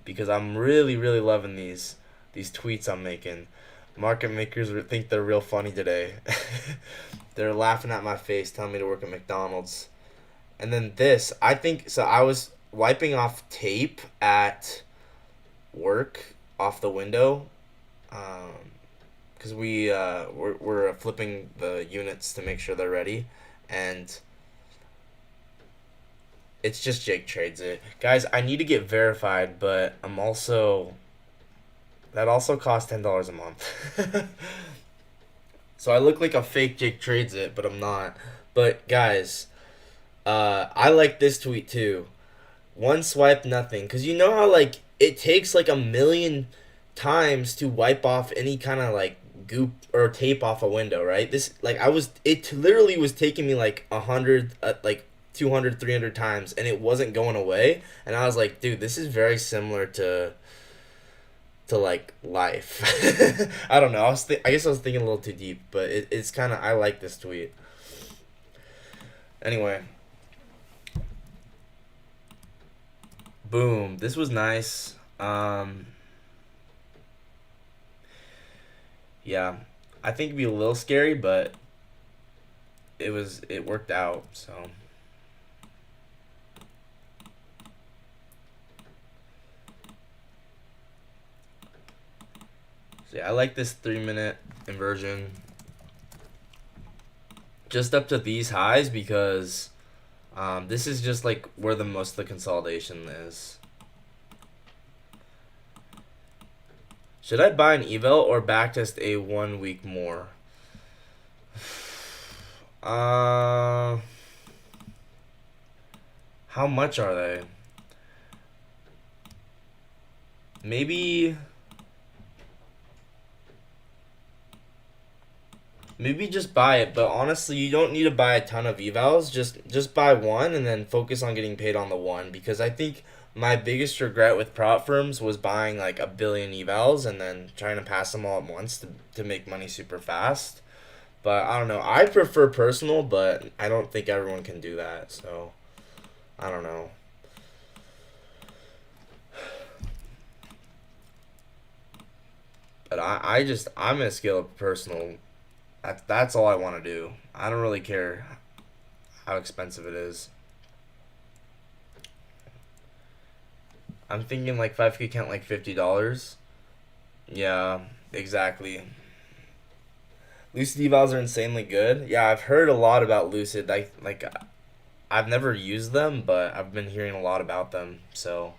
Because I'm really, really loving these tweets I'm making. Market makers think they're real funny today. They're laughing at my face, telling me to work at McDonald's. And then this, I think, so I was wiping off tape at work off the window. Because we're flipping the units to make sure they're ready. And it's just Jake trades it. Guys, I need to get verified, but that also costs $10 a month. So I look like a fake Jake trades it, but I'm not. But guys, I like this tweet too. One swipe, nothing. Because you know how it takes like a million times to wipe off any kind of goop or tape off a window, right? It literally was taking me 100, 200, 300 times, and it wasn't going away. And I was like, dude, this is very similar to life. I don't know. I guess I was thinking a little too deep, but it's kind of, I like this tweet. Anyway, boom. This was nice. Yeah, I think it'd be a little scary, but it worked out. So. So yeah, I like this 3-minute inversion just up to these highs because this is just where the most of the consolidation is. Should I buy an eval or backtest a 1 week more? How much are they? Maybe maybe just buy it. But honestly, you don't need to buy a ton of evals. Just buy one and then focus on getting paid on the one. Because I think my biggest regret with prop firms was buying like a billion evals and then trying to pass them all at once to make money super fast. But I don't know. I prefer personal, but I don't think everyone can do that. So I don't know. But I'm gonna scale up personal. That's all I want to do. I don't really care how expensive it is. I'm thinking like 5K count like $50. Yeah, exactly. Lucid evals are insanely good. Yeah, I've heard a lot about Lucid. Like I've never used them, but I've been hearing a lot about them. So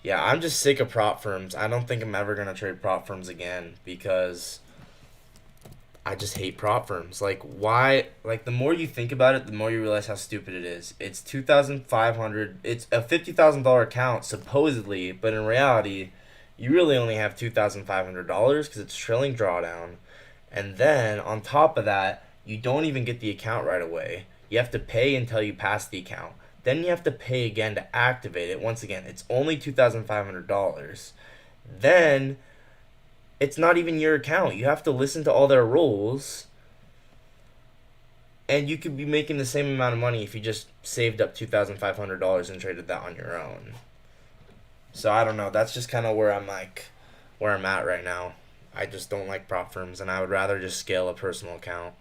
yeah, I'm just sick of prop firms. I don't think I'm ever gonna trade prop firms again because I just hate prop firms. Like why? Like the more you think about it, the more you realize how stupid it is. It's 2,500. It's a $50,000 account supposedly, but in reality, you really only have $2,500 because it's trailing drawdown. And then on top of that, you don't even get the account right away. You have to pay until you pass the account. Then you have to pay again to activate it. Once again, it's only $2,500. Then it's not even your account. You have to listen to all their rules. And you could be making the same amount of money if you just saved up $2,500 and traded that on your own. So I don't know. That's just kind of where I'm at right now. I just don't like prop firms, and I would rather just scale a personal account.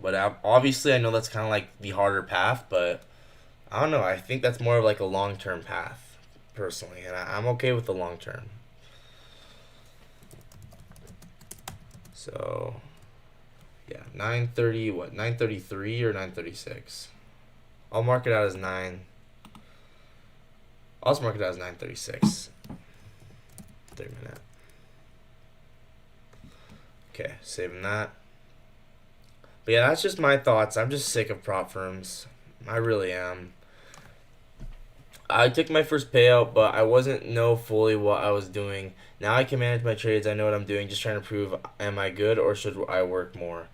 But obviously, I know that's kind of like the harder path, but I don't know. I think that's more of like a long term path, personally, and I'm okay with the long term. So, yeah, 930, what, 933 or 936? I'll mark it out as 9. I'll just mark it out as 936. 3 minute. Okay, saving that. But yeah, that's just my thoughts. I'm just sick of prop firms. I really am. I took my first payout, but I wasn't know fully what I was doing. Now I can manage my trades. I know what I'm doing. Just trying to prove, am I good or should I work more?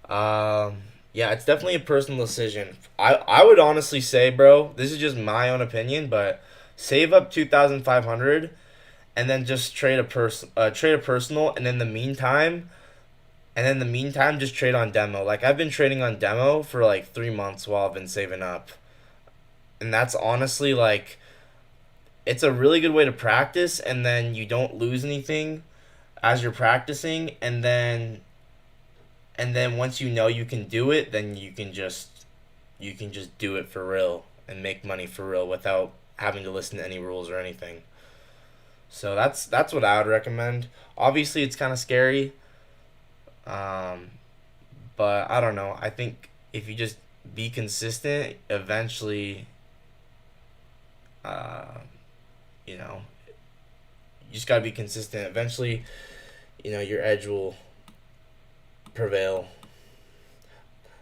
Yeah, it's definitely a personal decision. I would honestly say, bro, this is just my own opinion, but save up 2,500 and then just trade a personal, and in the meantime, just trade on demo. Like I've been trading on demo for like 3 months while I've been saving up, and that's honestly like it's a really good way to practice, and then you don't lose anything as you're practicing, and then once you know you can do it, then you can just do it for real and make money for real without having to listen to any rules or anything. So that's what I would recommend. Obviously, it's kind of scary, um, but I don't know. I think if you just be consistent, eventually, uh, you know, you just gotta be consistent. Eventually, your edge will prevail.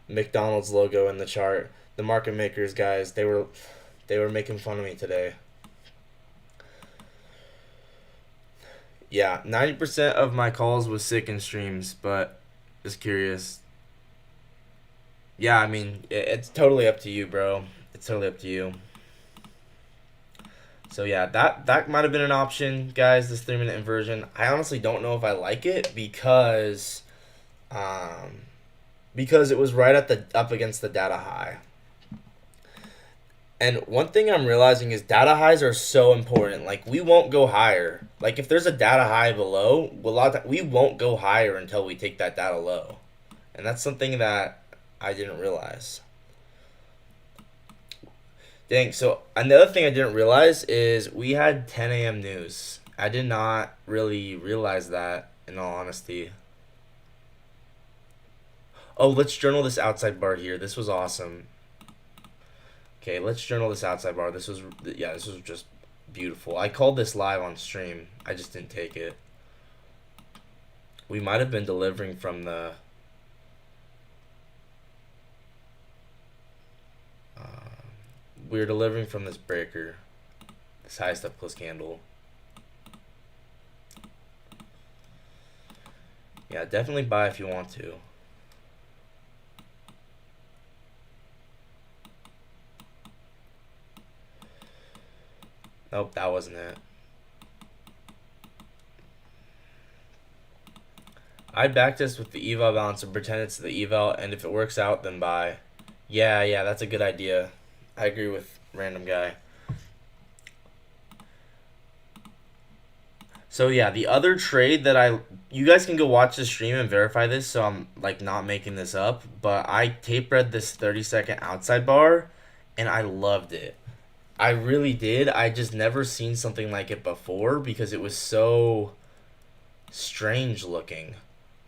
McDonald's logo in the chart. The market makers guys, they were making fun of me today. Yeah, 90% of my calls was sick in streams, but just curious. Yeah, I mean, it's totally up to you, bro. It's totally up to you. So yeah, that might have been an option, guys. This 3 minute inversion. I honestly don't know if I like it um, because it was right at the up against the data high. And one thing I'm realizing is data highs are so important. Like we won't go higher. Like if there's a data high below, we won't go higher until we take that data low. And that's something that I didn't realize. Dang, so another thing I didn't realize is we had 10 a.m. news. I did not really realize that, in all honesty. Oh, let's journal this outside bar here. This was awesome. Okay, let's journal this outside bar. This was just beautiful. I called this live on stream. I just didn't take it. We might have been delivering from the we were delivering from this breaker, this highest up close candle. Yeah, definitely buy if you want to. Nope, that wasn't it. I'd backtest with the eval balance and pretend it's the eval, and if it works out, then buy. Yeah, that's a good idea. I agree with random guy. So yeah, the other trade that you guys can go watch the stream and verify this, so I'm like not making this up, but I tape read this 30-second outside bar and I loved it. I really did. I just never seen something like it before because it was so strange looking.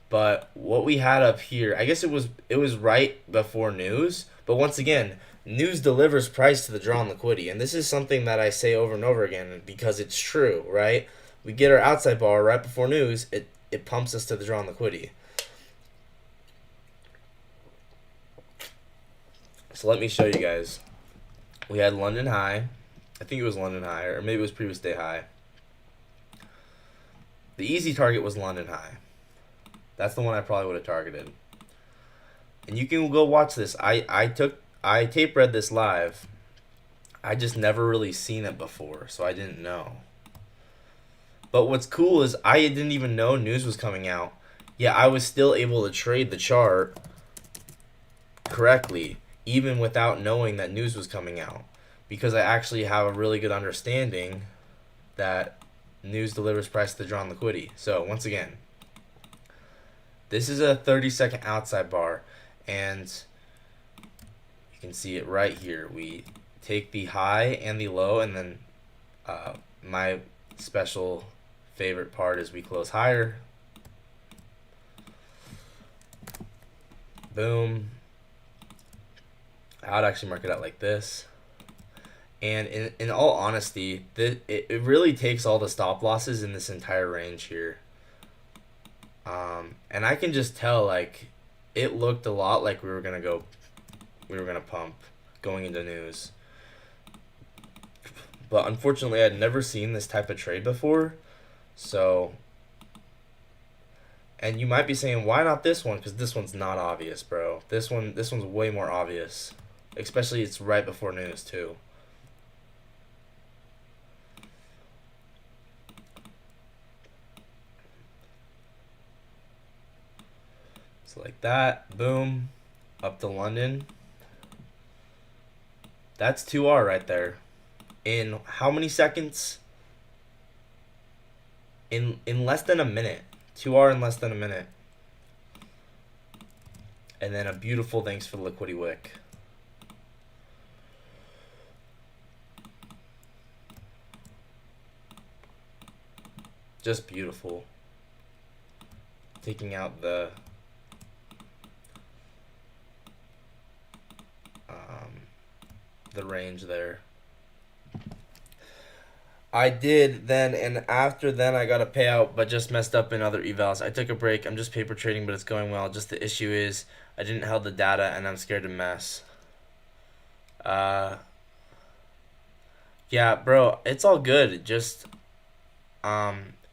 But what we had up here, I guess it was right before news, but once again, news delivers price to the draw on liquidity, and this is something that I say over and over again because it's true, right? We get our outside bar right before news, it pumps us to the draw on liquidity. So let me show you guys. We had London high. I think it was London high, or maybe it was previous day high. The easy target was London high. That's the one I probably would have targeted. And you can go watch this. I tape read this live. I just never really seen it before, so I didn't know. But what's cool is I didn't even know news was coming out. Yeah, I was still able to trade the chart correctly, even without knowing that news was coming out. Because I actually have a really good understanding that news delivers price to the drawn liquidity. So once again, this is a 30-second outside bar, and you can see it right here. We take the high and the low, and then my special favorite part is we close higher. Boom. I would actually mark it out like this. And in all honesty, it really takes all the stop losses in this entire range here. And I can just tell, like, it looked a lot like we were gonna pump going into news. But unfortunately, I'd never seen this type of trade before. So, and you might be saying, why not this one? Because this one's not obvious, bro. This one's way more obvious. Especially it's right before news too. So like that, boom, up to London. That's 2R right there. In how many seconds? In less than a minute. 2R in less than a minute. And then a beautiful thanks for the liquidity wick. Just beautiful. Taking out the range there. I did then, and after then I got a payout, but just messed up in other evals. I took a break. I'm just paper trading, but it's going well. Just the issue is I didn't held the data, and I'm scared to mess. Yeah, bro, it's all good. Just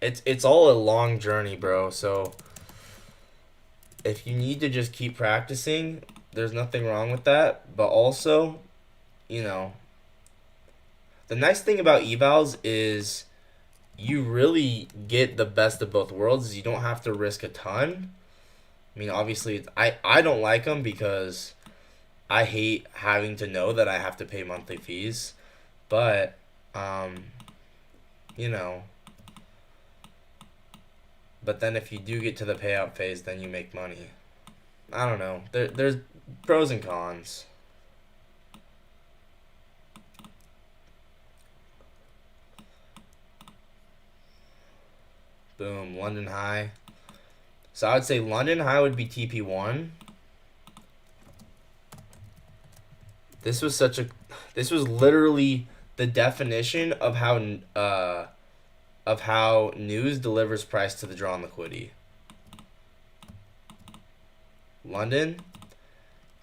it's all a long journey, bro. So if you need to just keep practicing, there's nothing wrong with that. But also, you know, the nice thing about evals is you really get the best of both worlds. You don't have to risk a ton. I mean, obviously, I don't like them because I hate having to know that I have to pay monthly fees. But, you know, but then if you do get to the payout phase, then you make money. I don't know. There's pros and cons. Boom, London high. So I would say London high would be TP1. This was literally the definition of how news delivers price to the draw on liquidity. London,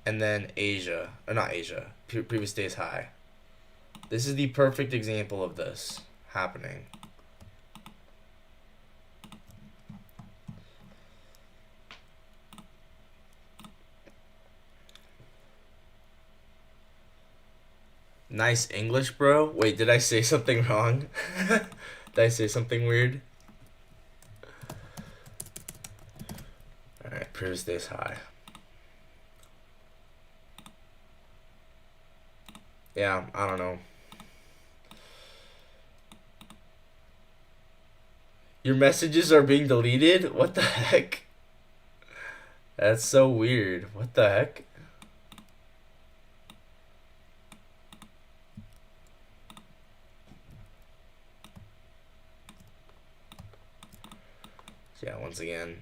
and then Asia, or not Asia, previous day's high. This is the perfect example of this happening. Nice English, bro. Wait, did I say something wrong? Did I say something weird? Alright, proves stays high. Yeah, I don't know. Your messages are being deleted? What the heck? That's so weird. What the heck? Yeah, once again.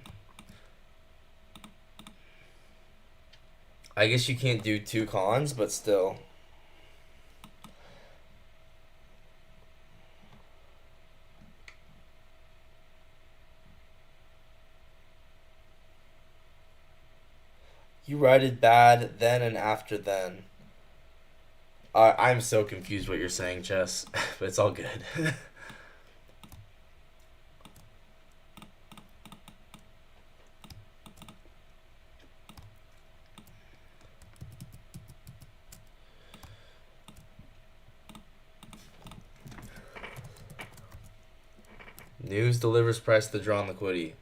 I guess you can't do two cons, but still. You write it bad, then and after then. I'm so confused what you're saying, Chess, but it's all good. News delivers price to the draw on liquidity.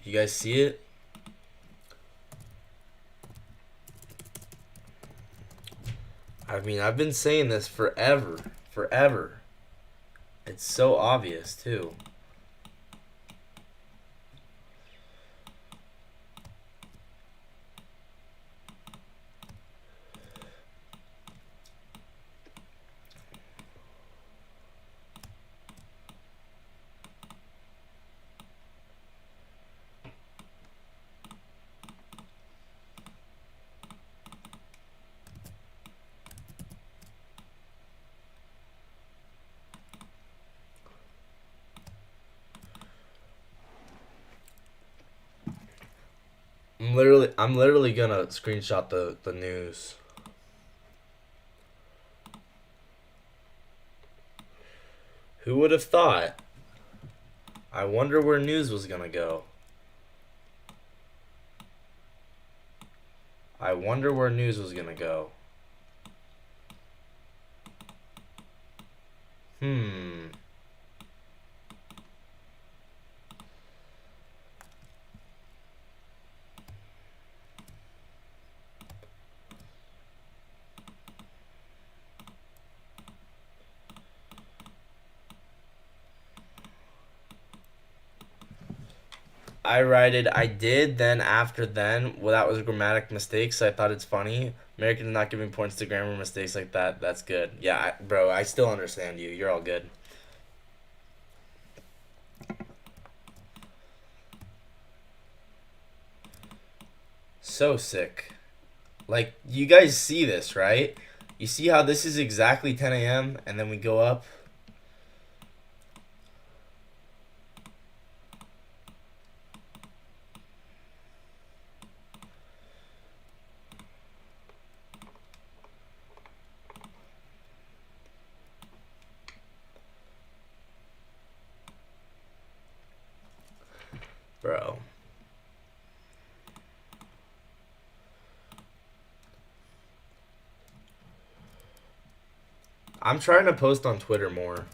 You guys see it? I mean, I've been saying this forever. Forever. It's so obvious, too. I'm literally gonna screenshot the news. Who would have thought? I wonder where news was gonna go. I wonder where news was gonna go. Hmm. I write it. I did. Then after then, well, that was a grammatic mistake. So I thought it's funny. American did not give me points to grammar mistakes like that. That's good. Yeah, bro. I still understand you. You're all good. So sick. Like you guys see this, right? You see how this is exactly 10 a.m. and then we go up. Bro. I'm trying to post on Twitter more.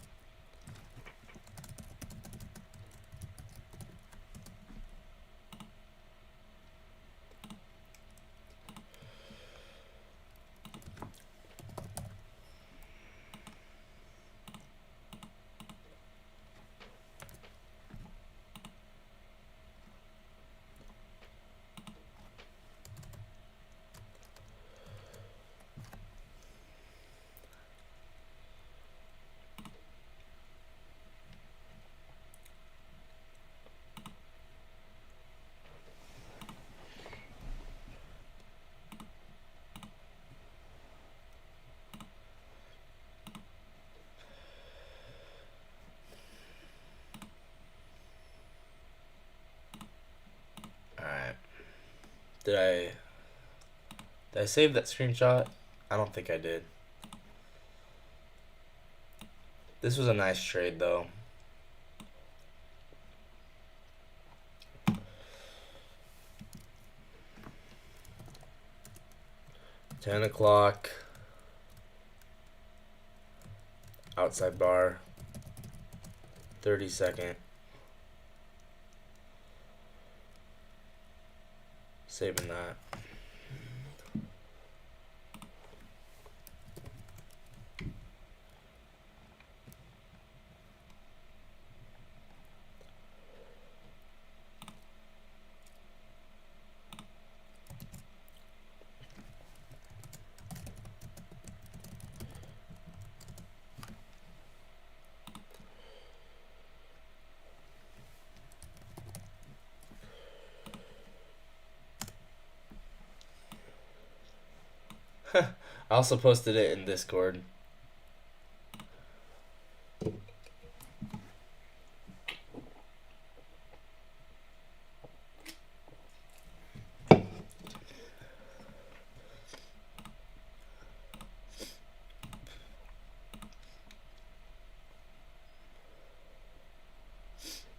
Alright. Did I did I save that screenshot? I don't think I did. This was a nice trade though. 10 o'clock. Outside bar. 30-second. Saving that. I also posted it in Discord.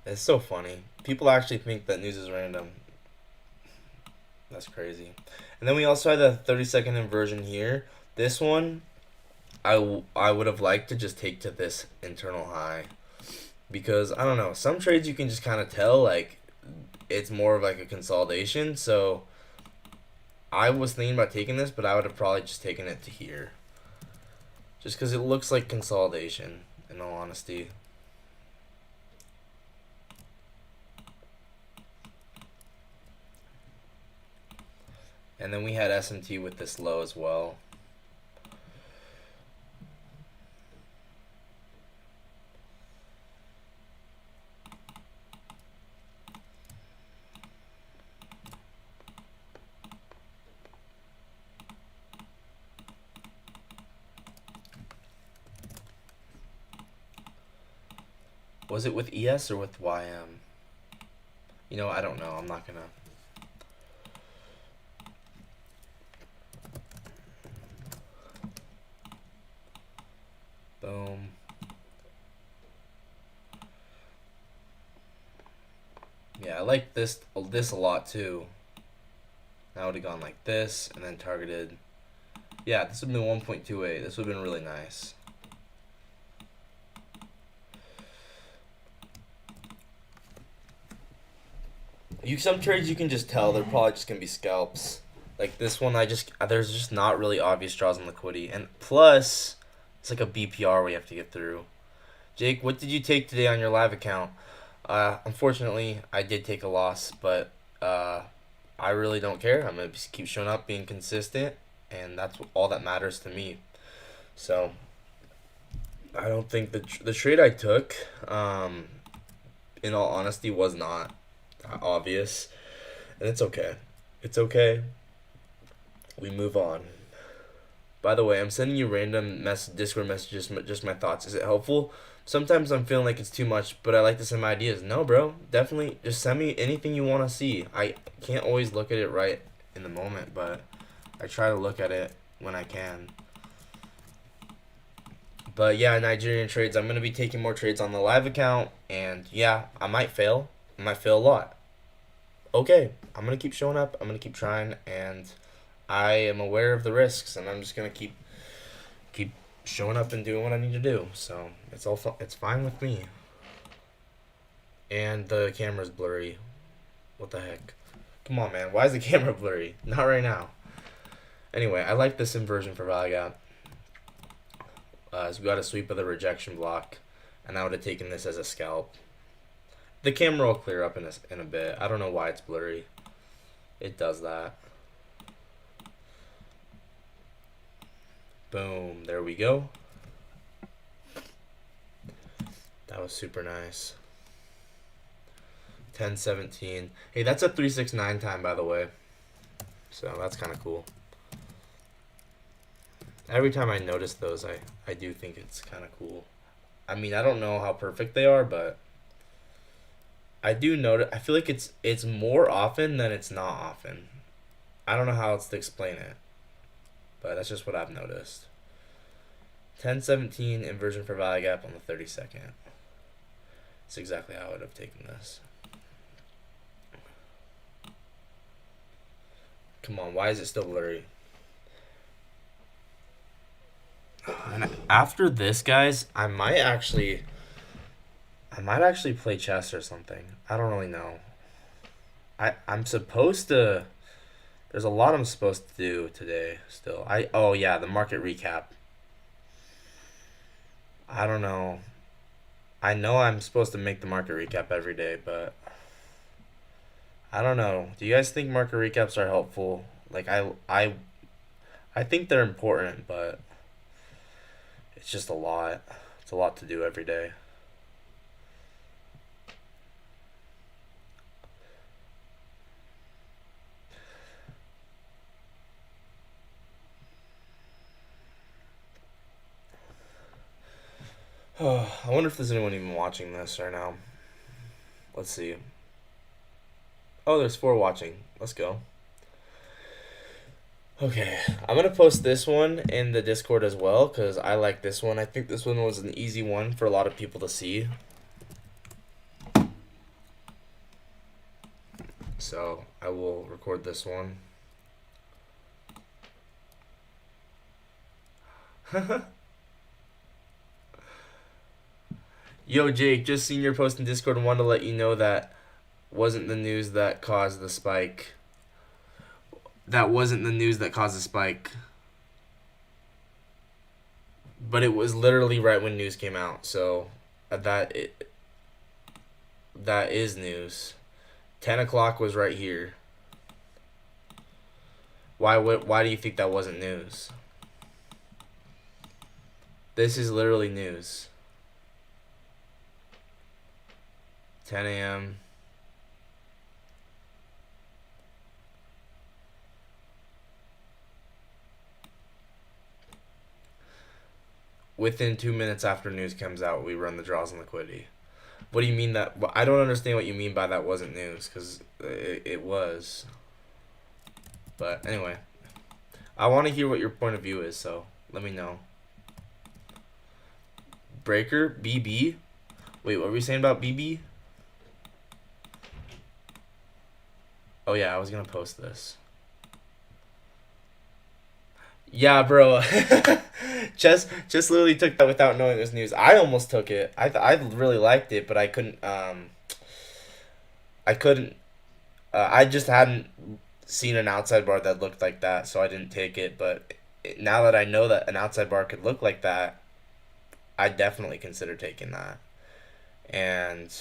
It's so funny. People actually think that news is random. That's crazy. And then we also had the 30-second inversion here. This one, I would have liked to just take to this internal high. Because, I don't know, some trades you can just kind of tell, like, it's more of like a consolidation. So, I was thinking about taking this, but I would have probably just taken it to here. Just because it looks like consolidation, in all honesty. And then we had SMT with this low as well. Was it with ES or with YM? You know, I don't know. I'm not gonna. Boom. Yeah, I like this a lot too. I would have gone like this and then targeted. Yeah, this would have been 1.28. This would have been really nice. Some trades you can just tell they're probably just gonna be scalps. Like this one, there's just not really obvious draws on liquidity, and plus it's like a BPR we have to get through. Jake, what did you take today on your live account? Unfortunately, I did take a loss, but I really don't care. I'm gonna keep showing up, being consistent, and that's all that matters to me. So I don't think the trade I took, in all honesty, was not obvious, and it's okay. It's okay. We move on. By the way, I'm sending you random Discord messages, just my thoughts. Is it helpful? Sometimes I'm feeling like it's too much, but I like to send my ideas. No, bro, definitely just send me anything you want to see. I can't always look at it right in the moment, but I try to look at it when I can. But yeah, Nigerian trades. I'm going to be taking more trades on the live account, and yeah, I might fail. I might fail a lot. Okay, I'm going to keep showing up. I'm going to keep trying, and I am aware of the risks, and I'm just going to keep showing up and doing what I need to do. So it's fine with me. And the camera's blurry. What the heck? Come on, man. Why is the camera blurry? Not right now. Anyway, I like this inversion for value gap. So we got a sweep of the rejection block, and I would have taken this as a scalp. The camera will clear up in a bit. I don't know why it's blurry. It does that. Boom. There we go. That was super nice. 10-17. Hey, that's a 369 time, by the way. So that's kind of cool. Every time I notice those, I do think it's kind of cool. I mean, I don't know how perfect they are, but I do notice. I feel like it's more often than it's not often. I don't know how else to explain it, but that's just what I've noticed. 10-17 inversion for value gap on the 32nd. That's exactly how I would have taken this. Come on, why is it still blurry? And after this, guys, I might actually play chess or something. I don't really know. I'm supposed to. There's a lot I'm supposed to do today. Still, oh yeah, the market recap. I don't know. I know I'm supposed to make the market recap every day, but I don't know. Do you guys think market recaps are helpful? Like I think they're important, but it's just a lot. It's a lot to do every day. I wonder if there's anyone even watching this right now. Let's see. Oh, there's 4 watching. Let's go. Okay, I'm gonna post this one in the Discord as well because I like this one. I think this one was an easy one for a lot of people to see. So I will record this one. Yo, Jake, just seen your post in Discord and wanted to let you know that wasn't the news that caused the spike. That wasn't the news that caused the spike. But it was literally right when news came out, so that is news. 10 o'clock was right here. Why do you think that wasn't news? This is literally news. 10 a.m. Within 2 minutes after news comes out, we run the draws on liquidity. What do you mean that? I don't understand what you mean by that wasn't news, because it was. But anyway, I want to hear what your point of view is, so let me know. Breaker, BB? Wait, what were we saying about BB? Oh yeah, I was going to post this. Yeah, bro. just literally took that without knowing it was news. I almost took it. I really liked it, but I couldn't. I couldn't. I just hadn't seen an outside bar that looked like that, so I didn't take it. But now that I know that an outside bar could look like that, I definitely consider taking that. And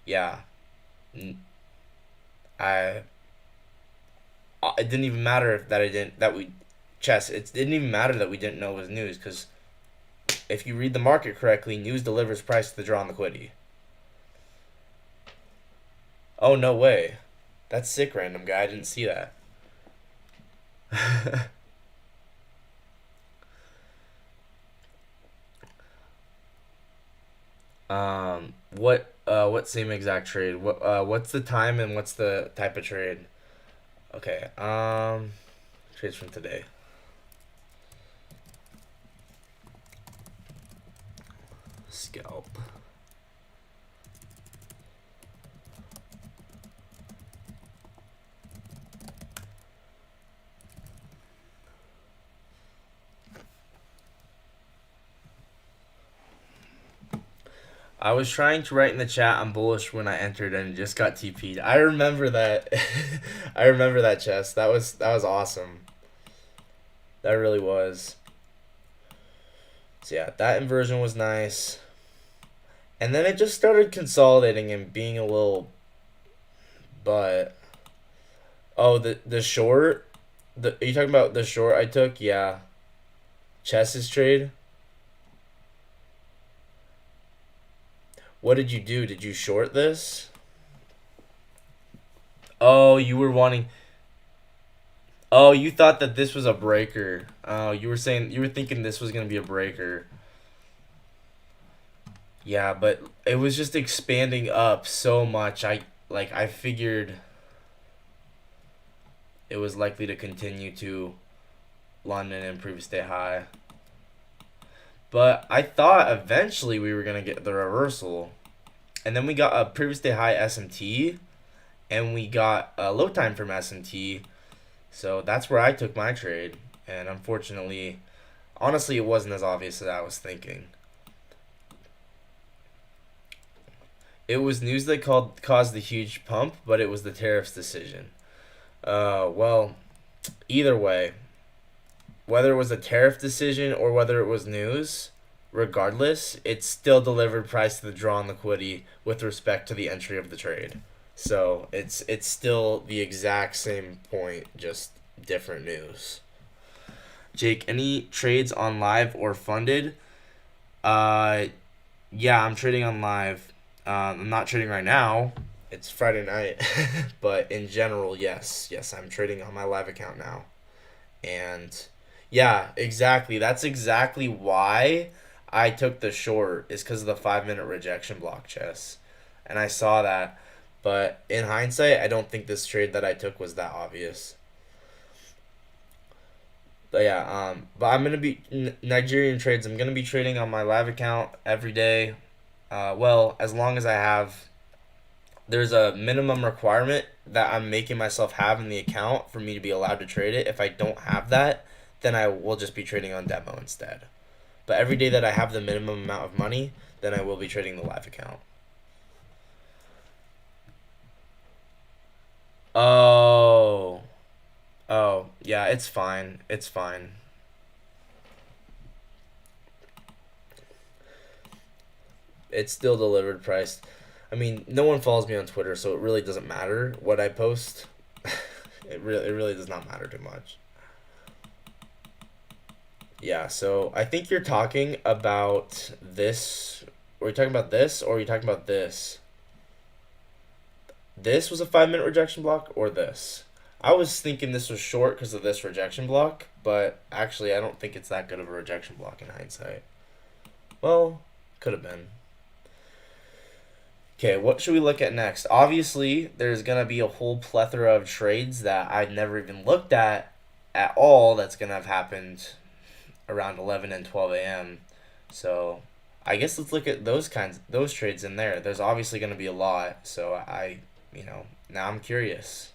yeah, I. It didn't even matter that I didn't that we chess. It didn't even matter that we didn't know it was news because if you read the market correctly, news delivers price to the draw on liquidity. Oh, no way. That's sick, random guy. I didn't see that. What same exact trade? What's the time and what's the type of trade? Okay, trades from today. Scalp. I was trying to write in the chat I'm bullish when I entered and just got TP'd. I remember that. I remember that chest. That was awesome. That really was. So yeah, that inversion was nice. And then it just started consolidating and being a little but oh the short are you talking about the short I took? Yeah. Chess's trade. What did you do? Did you short this? Oh, you were wanting. Oh, you thought that this was a breaker. Oh, you were thinking this was gonna be a breaker. Yeah, but it was just expanding up so much. I figured it was likely to continue to London and previous day high. But I thought eventually we were gonna get the reversal. And then we got a previous day high SMT and we got a low time from SMT. So that's where I took my trade. And unfortunately, Honestly, it wasn't as obvious as I was thinking. It was news that caused the huge pump, but it was the tariffs decision. Well, either way, whether it was a tariff decision or whether it was news, regardless, it still delivered price to the draw on liquidity with respect to the entry of the trade. So it's still the exact same point, just different news. Jake, any trades on live or funded? Uh, yeah, I'm trading on live. I'm not trading right now. It's Friday night, but in general, yes, I'm trading on my live account now. And yeah, exactly. That's exactly why I took the short is because of the 5 minute rejection block chess, and I saw that. But in hindsight, I don't think this trade that I took was that obvious. But yeah, but I'm gonna be Nigerian trades. I'm gonna be trading on my live account every day. Well, as long as I have, there's a minimum requirement that I'm making myself have in the account for me to be allowed to trade it. If I don't have that, then I will just be trading on demo instead. But every day that I have the minimum amount of money, then I will be trading the live account. Oh, oh, yeah, it's fine. It's fine. It's still delivered price. I mean, no one follows me on Twitter, so it really doesn't matter what I post. It really does not matter too much. Yeah, so I think you're talking about this. Were you talking about this or are you talking about this? This was a 5 minute rejection block or this? I was thinking this was short because of this rejection block, but actually, I don't think it's that good of a rejection block in hindsight. Well, could have been. Okay, what should we look at next? Obviously, there's going to be a whole plethora of trades that I've never even looked at all that's going to have happened around 11 and 12 a.m. So, I guess let's look at those trades in there. There's obviously going to be a lot, so now I'm curious.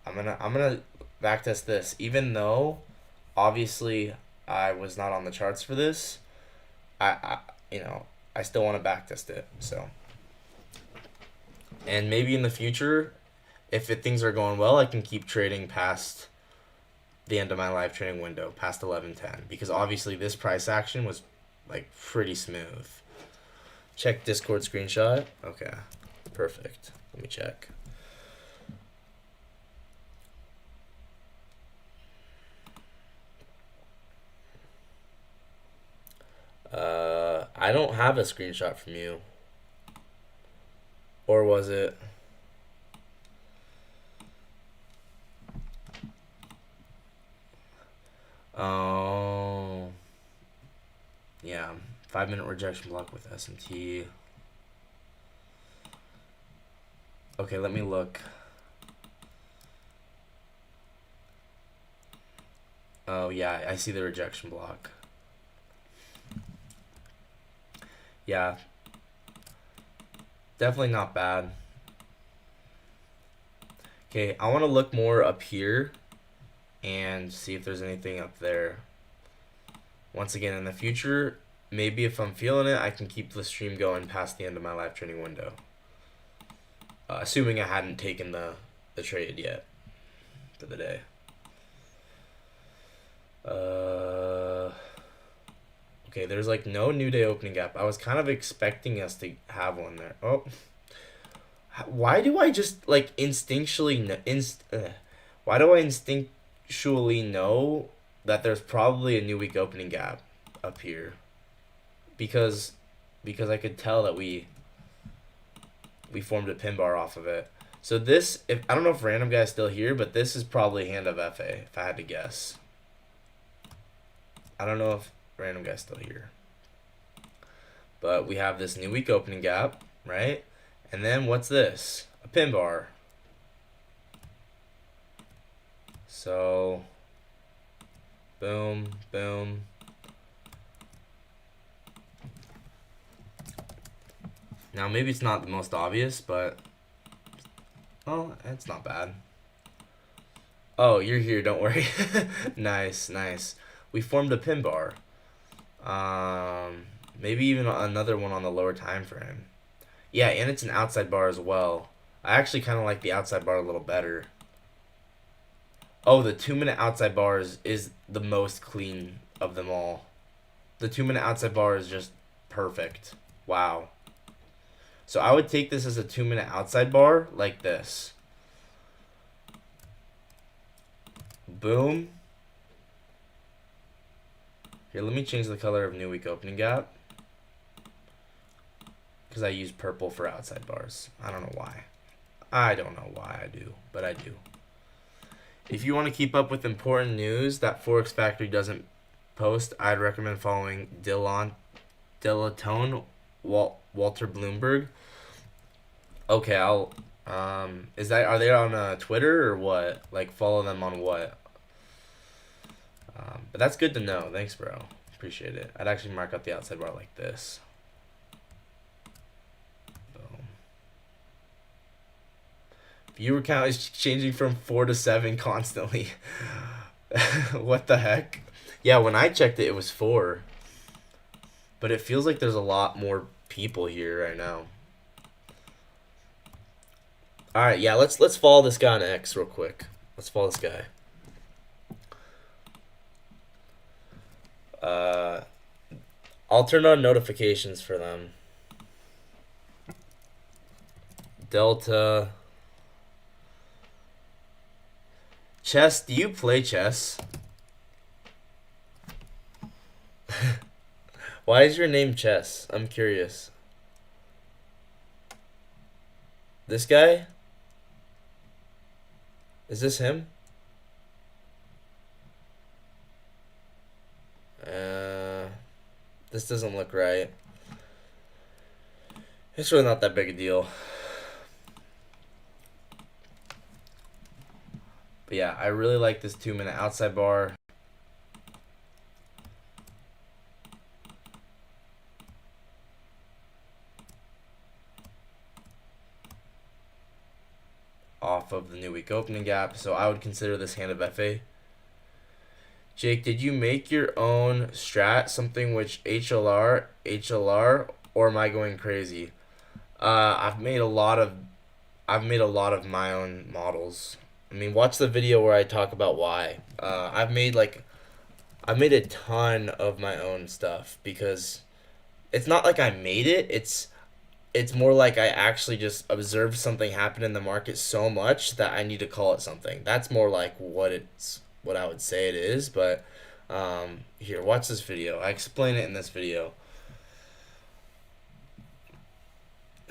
I'm going to backtest this even though obviously I was not on the charts for this. I you know, I still want to backtest it. So, and maybe in the future, if things are going well, I can keep trading past the end of my live trading window, past 11:10, because obviously this price action was like pretty smooth. Check Discord screenshot. Okay, perfect. Let me check. I don't have a screenshot from you. Or was it? Oh, yeah. 5 minute rejection block with S&T. Okay, let me look. Oh, yeah, I see the rejection block. Yeah, definitely not bad. Okay, I want to look more up here and see if there's anything up there. Once again, in the future, maybe if I'm feeling it, I can keep the stream going past the end of my live trading window. Assuming I hadn't taken the trade yet for the day. Okay, there's like no new day opening gap. I was kind of expecting us to have one there. Oh, why do I just like why do I instinctually know that there's probably a new week opening gap up here? Because I could tell that we formed a pin bar off of it. So this, if I don't know if random guy's still here, but this is probably hand of FA if I had to guess. I don't know if random guy's still here. But we have this new week opening gap, right? And then what's this? A pin bar. So, boom, boom. Now maybe it's not the most obvious, but well, it's not bad. Oh, you're here, don't worry. Nice, nice. we formed a pin bar. Maybe even another one on the lower time frame. Yeah, and it's an outside bar as well. I actually kind of like the outside bar a little better. Oh, the 2 minute outside bar is the most clean of them all. The 2 minute outside bar is just perfect. Wow. So I would take this as a 2 minute outside bar like this. Boom. Here, let me change the color of new week opening gap. Because I use purple for outside bars. I don't know why. I don't know why I do, but I do. If you want to keep up with important news that Forex Factory doesn't post, I'd recommend following Dilatone Walter Bloomberg. Okay, I'll. Are they on Twitter or what? Like, follow them on what? But that's good to know. Thanks, bro. Appreciate it. I'd actually mark out the outside bar like this. Boom. Viewer count is changing from 4 to 7 constantly. What the heck? Yeah, when I checked it, it was 4. But it feels like there's a lot more people here right now. All right, yeah, let's follow this guy on X real quick. Let's follow this guy. I'll turn on notifications for them. Delta. Chess, do you play chess? Why is your name Chess? I'm curious. This guy? Is this him? This doesn't look right. It's really not that big a deal. But yeah, I really like this 2 minute outside bar. Off of the new week opening gap. So I would consider this hand of FA. Jake, did you make your own strat, something which HLR, or am I going crazy? I've made a lot of my own models. I mean, watch the video where I talk about why. I've made a ton of my own stuff because it's not like I made it. It's more like I actually just observed something happen in the market so much that I need to call it something. That's more like what I would say it is, but here, watch this video. I explain it in this video.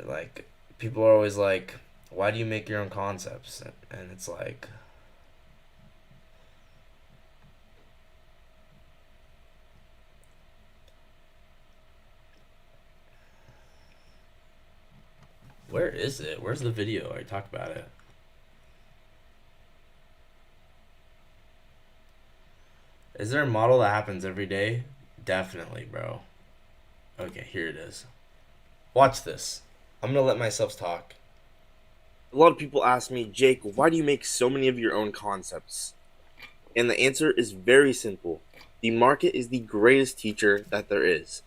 Like, people are always like, why do you make your own concepts? And it's like, where is it? Where's the video? I talk about it. Is there a model that happens every day? Definitely, bro. Okay, here it is. Watch this. I'm going to let myself talk. A lot of people ask me, Jake, why do you make so many of your own concepts? And the answer is very simple. The market is the greatest teacher that there is.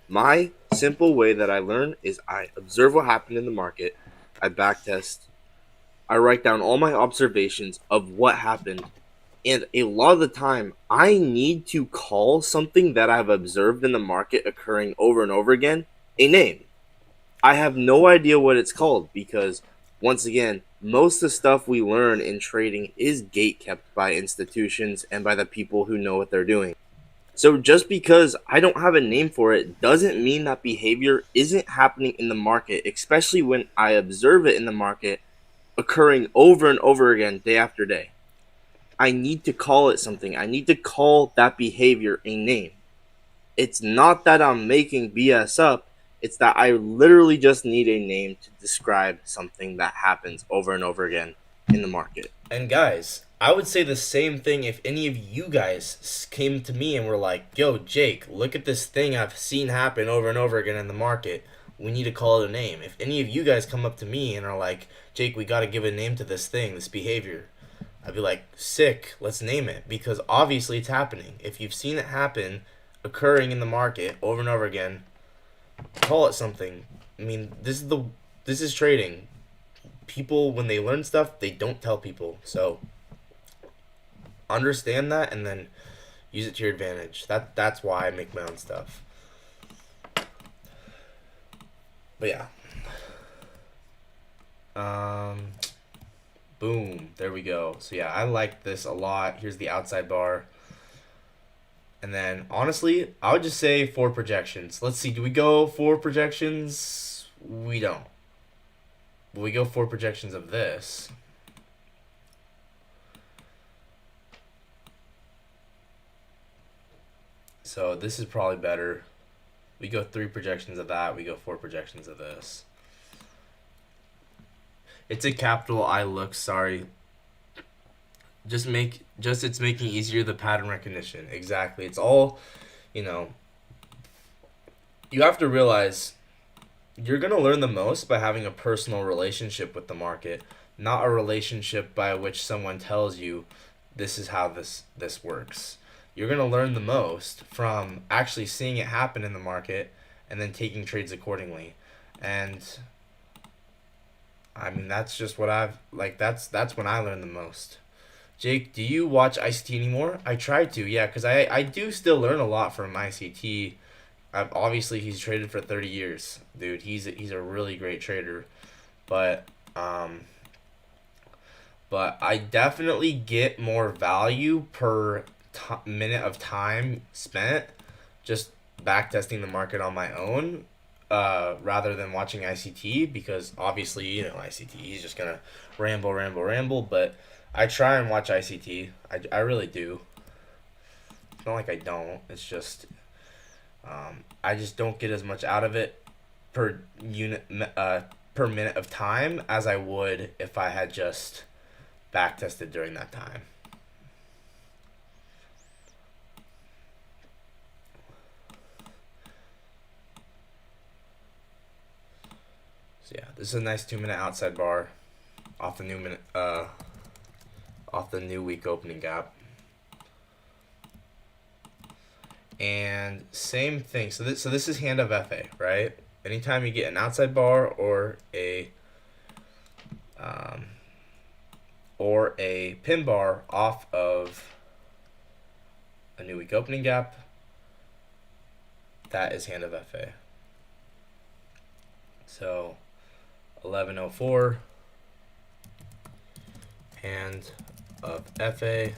My simple way that I learn is I observe what happened in the market, I backtest, I write down all my observations of what happened, and a lot of the time, I need to call something that I've observed in the market occurring over and over again a name. I have no idea what it's called because, once again, most of the stuff we learn in trading is gatekept by institutions and by the people who know what they're doing. So just because I don't have a name for it doesn't mean that behavior isn't happening in the market, especially when I observe it in the market occurring over and over again day after day. I need to call it something. I need to call that behavior a name. It's not that I'm making BS up. It's that I literally just need a name to describe something that happens over and over again in the market. And guys, I would say the same thing if any of you guys came to me and were like, yo, Jake, look at this thing I've seen happen over and over again in the market. We need to call it a name. If any of you guys come up to me and are like, Jake, we got to give a name to this thing, this behavior, I'd be like, sick, let's name it, because obviously it's happening. If you've seen it happen, occurring in the market over and over again, call it something. I mean, this is trading. People, when they learn stuff, they don't tell people. So understand that and then use it to your advantage. That's why I make my own stuff. But yeah. Boom. There we go. So yeah, I like this a lot. Here's the outside bar. And then honestly, I would just say 4 projections. Let's see. Do we go 4 projections? We don't. But we go 4 projections of this. So this is probably better. We go 3 projections of that. We go 4 projections of this. It's a capital I look, sorry. Just it's making easier the pattern recognition. Exactly. It's all, you know, you have to realize you're going to learn the most by having a personal relationship with the market, not a relationship by which someone tells you this is how this works. You're going to learn the most from actually seeing it happen in the market and then taking trades accordingly. And I mean, that's just what I've like. That's when I learn the most. Jake, do you watch ICT anymore? I try to, yeah, because I do still learn a lot from ICT. Obviously, he's traded for 30 years, dude. He's a really great trader, but I definitely get more value per minute of time spent just backtesting the market on my own, rather than watching ICT, because obviously, you know, ICT, he's just gonna ramble, but I try and watch ICT. I really do. It's not like I don't. It's just I just don't get as much out of it per per minute of time as I would if I had just backtested during that time. So yeah, this is a nice 2-minute outside bar off the new week opening gap. And same thing. So this is hand of FA, right? Anytime you get an outside bar or a pin bar off of a new week opening gap, that is hand of FA. So 1104 hand of FA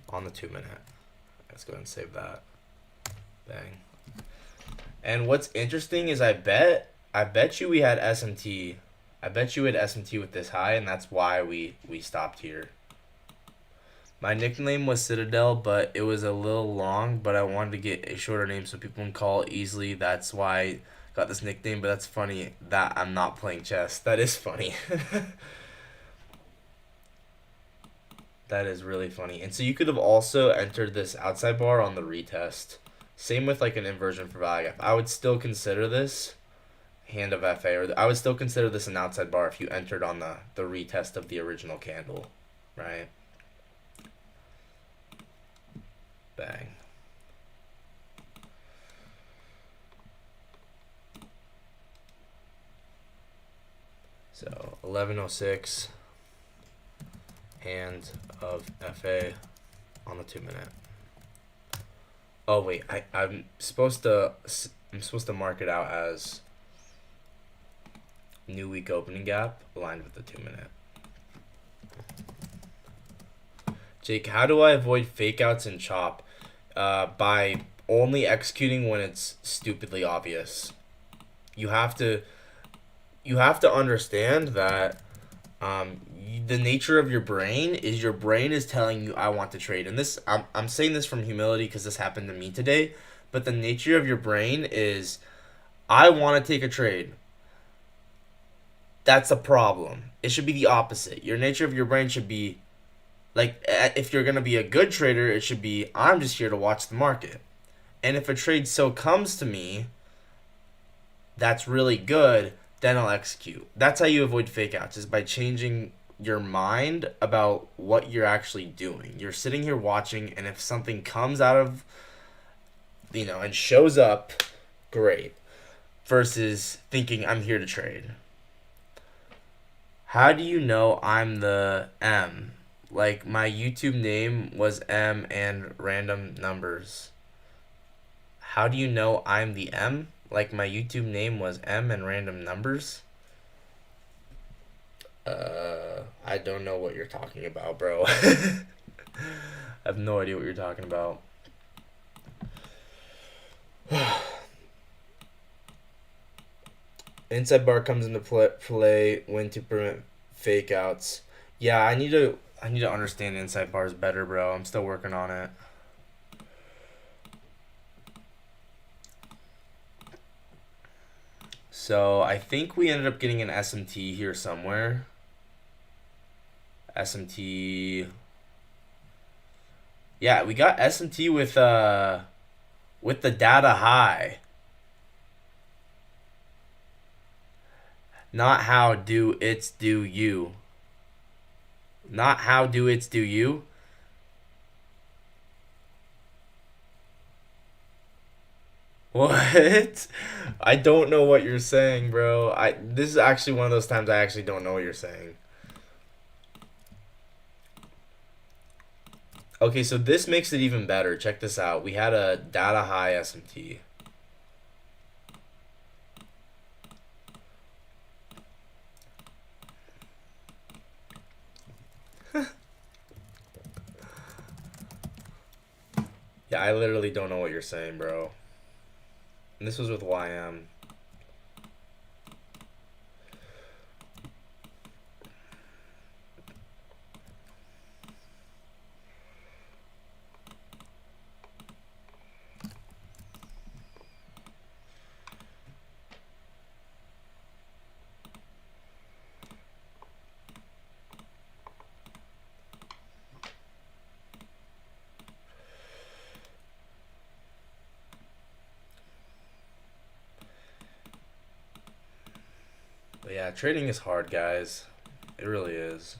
on the 2-minute. Let's go ahead and save that. Bang. And what's interesting is I bet you we had SMT. I bet you had SMT with this high, and that's why we stopped here. My nickname was Citadel, but it was a little long, but I wanted to get a shorter name so people can call it easily. That's why I got this nickname, but that's funny that I'm not playing chess. That is funny. That is really funny. And so you could have also entered this outside bar on the retest. Same with like an inversion for value gap. I would still consider this hand of FA, or I would still consider this an outside bar if you entered on the retest of the original candle, right? Bang. So 1106 hand of FA on the 2-minute. Oh wait, I'm supposed to mark it out as new week opening gap aligned with the 2-minute. Jake, how do I avoid fake outs and chop? By only executing when it's stupidly obvious. You have to understand that the nature of your brain is telling you I want to trade. And this I'm saying this from humility because this happened to me today, but the nature of your brain is I want to take a trade. That's a problem. It should be the opposite. Your nature of your brain should be like, if you're going to be a good trader, it should be I'm just here to watch the market. And if a trade so comes to me that's really good, then I'll execute. That's how you avoid fake outs, is by changing your mind about what you're actually doing. You're sitting here watching, and if something comes out of, and shows up, great. Versus thinking I'm here to trade. How do you know I'm the M? Like my YouTube name was M and random numbers. How do you know I'm the M? Like my YouTube name was M and random numbers? I don't know what you're talking about, bro. I have no idea what you're talking about. Inside bar comes into play when to prevent fake outs. Yeah, I need to understand inside bars better, bro. I'm still working on it. So I think we ended up getting an SMT here somewhere. SMT. Yeah, we got SMT with the data high. Not how do it's do you. Not how do it's do you. What? I don't know what you're saying, bro. This is actually one of those times I actually don't know what you're saying. Okay, so this makes it even better. Check this out. We had a data high SMT. Yeah, I literally don't know what you're saying, bro. And this was with YM. But yeah, trading is hard, guys. It really is.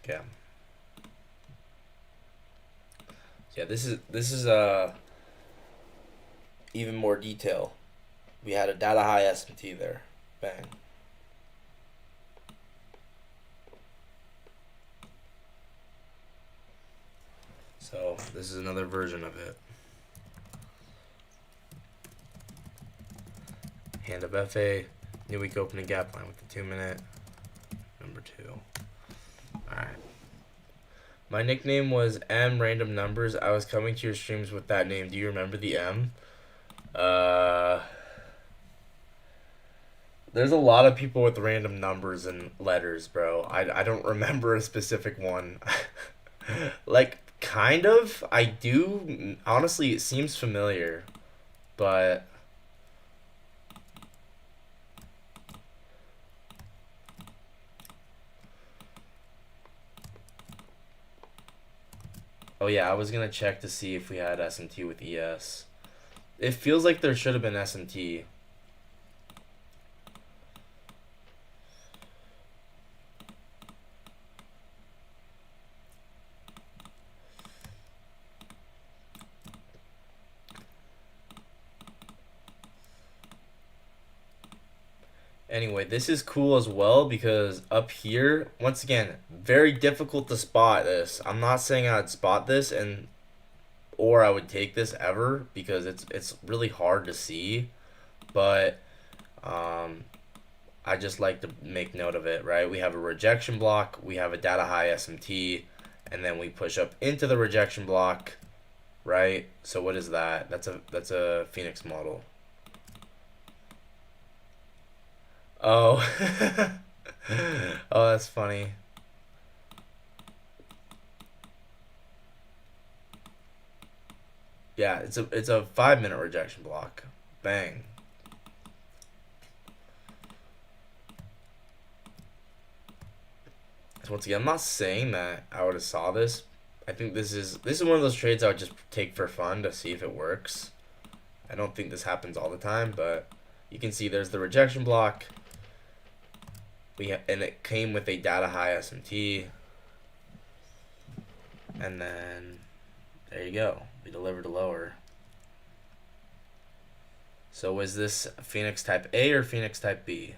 Yeah. Yeah, this is even more detail. We had a data high SMT there. Bang. So this is another version of it. Hand up FA. New week opening gap line with the 2-minute. Number 2. Alright. My nickname was M Random Numbers. I was coming to your streams with that name. Do you remember the M? There's a lot of people with random numbers and letters, bro. I don't remember a specific one. Like, kind of. I do. Honestly, it seems familiar. But oh yeah, I was gonna check to see if we had SMT with ES. It feels like there should have been SMT. Anyway, this is cool as well because up here, once again, very difficult to spot this. I'm not saying I'd spot this or I would take this ever because it's really hard to see, but I just like to make note of it, right? We have a rejection block, we have a data high SMT, and then we push up into the rejection block, right? So what is that? That's a Phoenix model. Oh. Oh, that's funny. Yeah, it's a 5-minute rejection block. Bang. So once again, I'm not saying that I would have saw this. I think this is one of those trades I would just take for fun to see if it works. I don't think this happens all the time, but you can see there's the rejection block. And it came with a data high SMT. And then there you go. We delivered a lower. So was this Phoenix type A or Phoenix type B?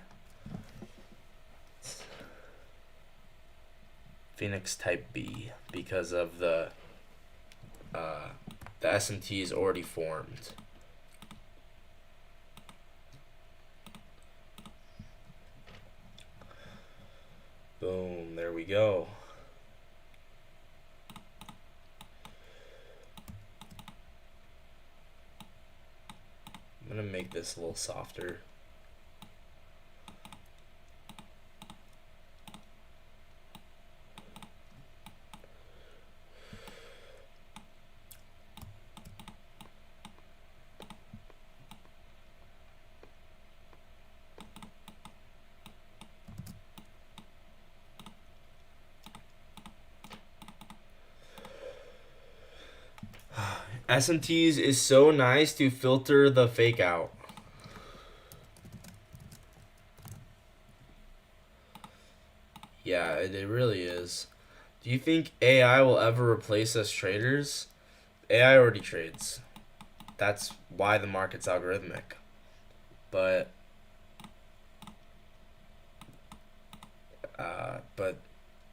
Phoenix type B, because of the SMT is already formed. Boom, there we go. I'm gonna make this a little softer. SMTs is so nice to filter the fake out. Yeah, it really is. Do you think AI will ever replace us traders? AI already trades. That's why the market's algorithmic. But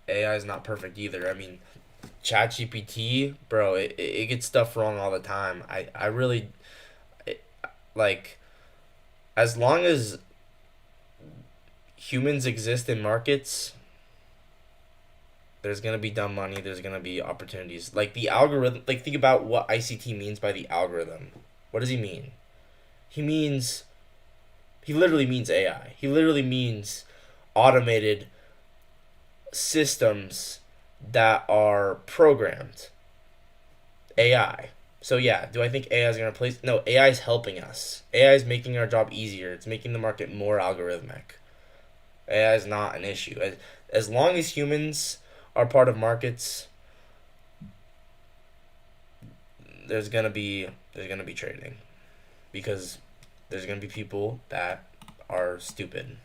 AI is not perfect either. I mean, ChatGPT, bro, it gets stuff wrong all the time. I really, like, as long as humans exist in markets, there's going to be dumb money, there's going to be opportunities. Like, the algorithm, like, think about what ICT means by the algorithm. What does he mean? He literally means AI. He literally means automated systems that are programmed. AI. So yeah, do I think AI is going to replace? No, AI is helping us. AI is making our job easier. It's making the market more algorithmic. AI is not an issue. As long as humans are part of markets, there's gonna be trading, because there's gonna be people that are stupid.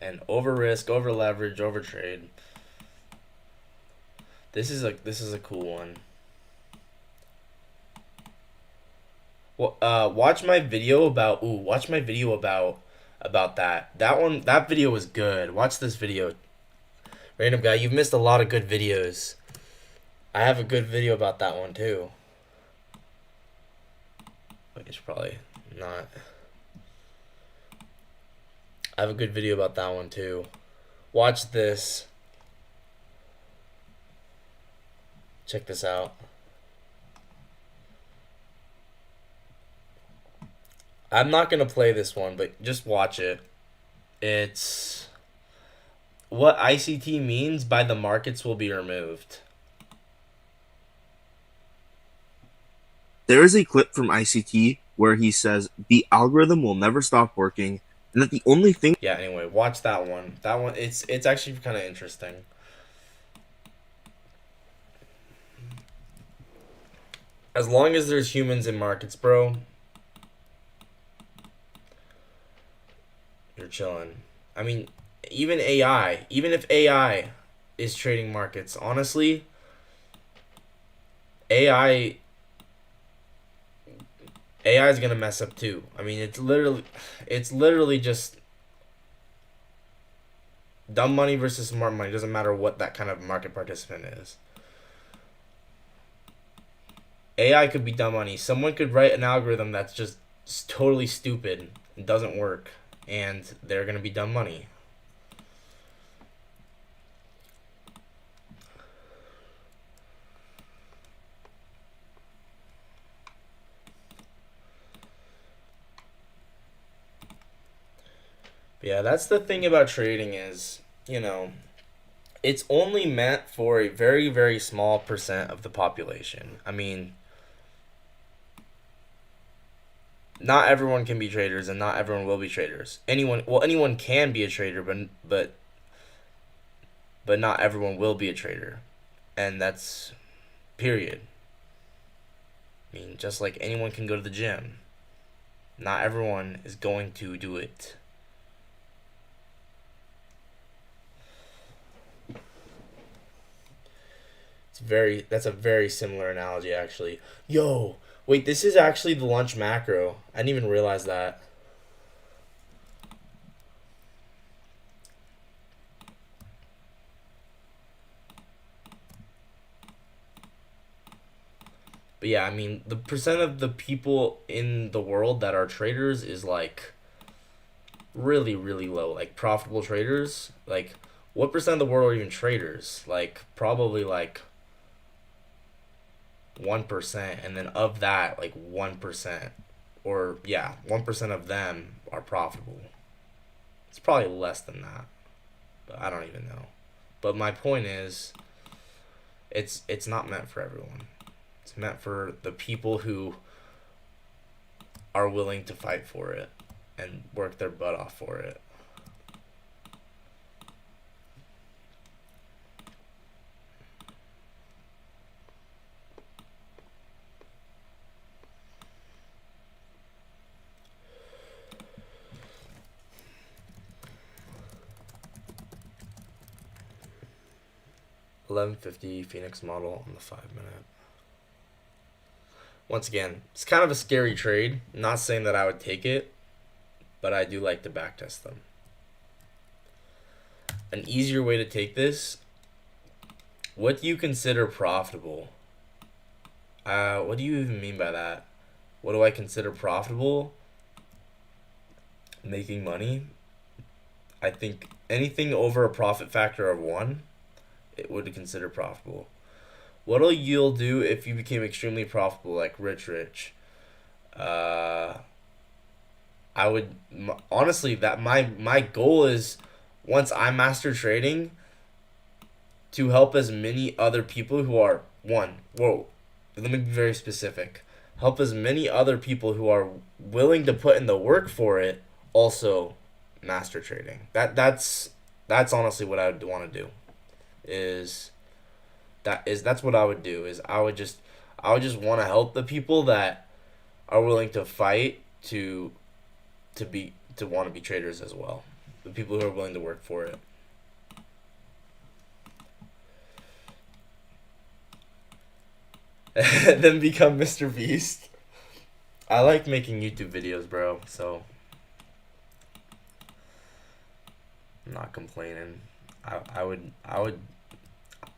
And over risk, over leverage, over trade. This is a cool one. Well, watch my video about that. That video was good. Watch this video. Random guy, you've missed a lot of good videos. I have a good video about that one too. Wait, it's probably not. I have a good video about that one too. Watch this. Check this out. I'm not going to play this one, but just watch it. It's what ICT means by the markets will be removed. There is a clip from ICT where he says the algorithm will never stop working and that the only thing. Yeah, anyway, watch that one. That one, it's actually kind of interesting. As long as there's humans in markets, bro, you're chilling. I mean, even if AI is trading markets, honestly, AI is gonna mess up too. I mean, it's literally just dumb money versus smart money. It doesn't matter what that kind of market participant is. AI could be dumb money. Someone could write an algorithm that's just totally stupid and doesn't work, and they're gonna be dumb money. But yeah, that's the thing about trading is, it's only meant for a very, very small percent of the population. I mean, not everyone can be traders, and not everyone will be traders. Anyone can be a trader, but not everyone will be a trader, and that's period. I mean, just like anyone can go to the gym, not everyone is going to do it. That's a very similar analogy actually. Yo, wait, this is actually the lunch macro. I didn't even realize that. But yeah, I mean, the percent of the people in the world that are traders is like really, really low. Like profitable traders, like what percent of the world are even traders? Like probably like 1%, and then of that, like 1%, or yeah, 1% of them are profitable. It's probably less than that, but I don't even know. But my point is, it's not meant for everyone. It's meant for the people who are willing to fight for it and work their butt off for it. 1150 Phoenix model on the 5 minute. Once again, it's kind of a scary trade. I'm not saying that I would take it, but I do like to backtest them. An easier way to take this: what do you consider profitable? What do you even mean by that? What do I consider profitable? Making money. I think anything over a profit factor of 1, it would consider profitable. What'll you'll do if you became extremely profitable, like rich? Uh, I would honestly, that my goal is, once I master trading, to help as many other people who are one. Whoa, let me be very specific. Help as many other people who are willing to put in the work for it also master trading. That's honestly what I would want to do. Is that's what I would do. Is I would just want to help the people that are willing to fight to want to be traders as well. The people who are willing to work for it. Then become Mr. Beast. I like making YouTube videos, bro. So I'm not complaining. I would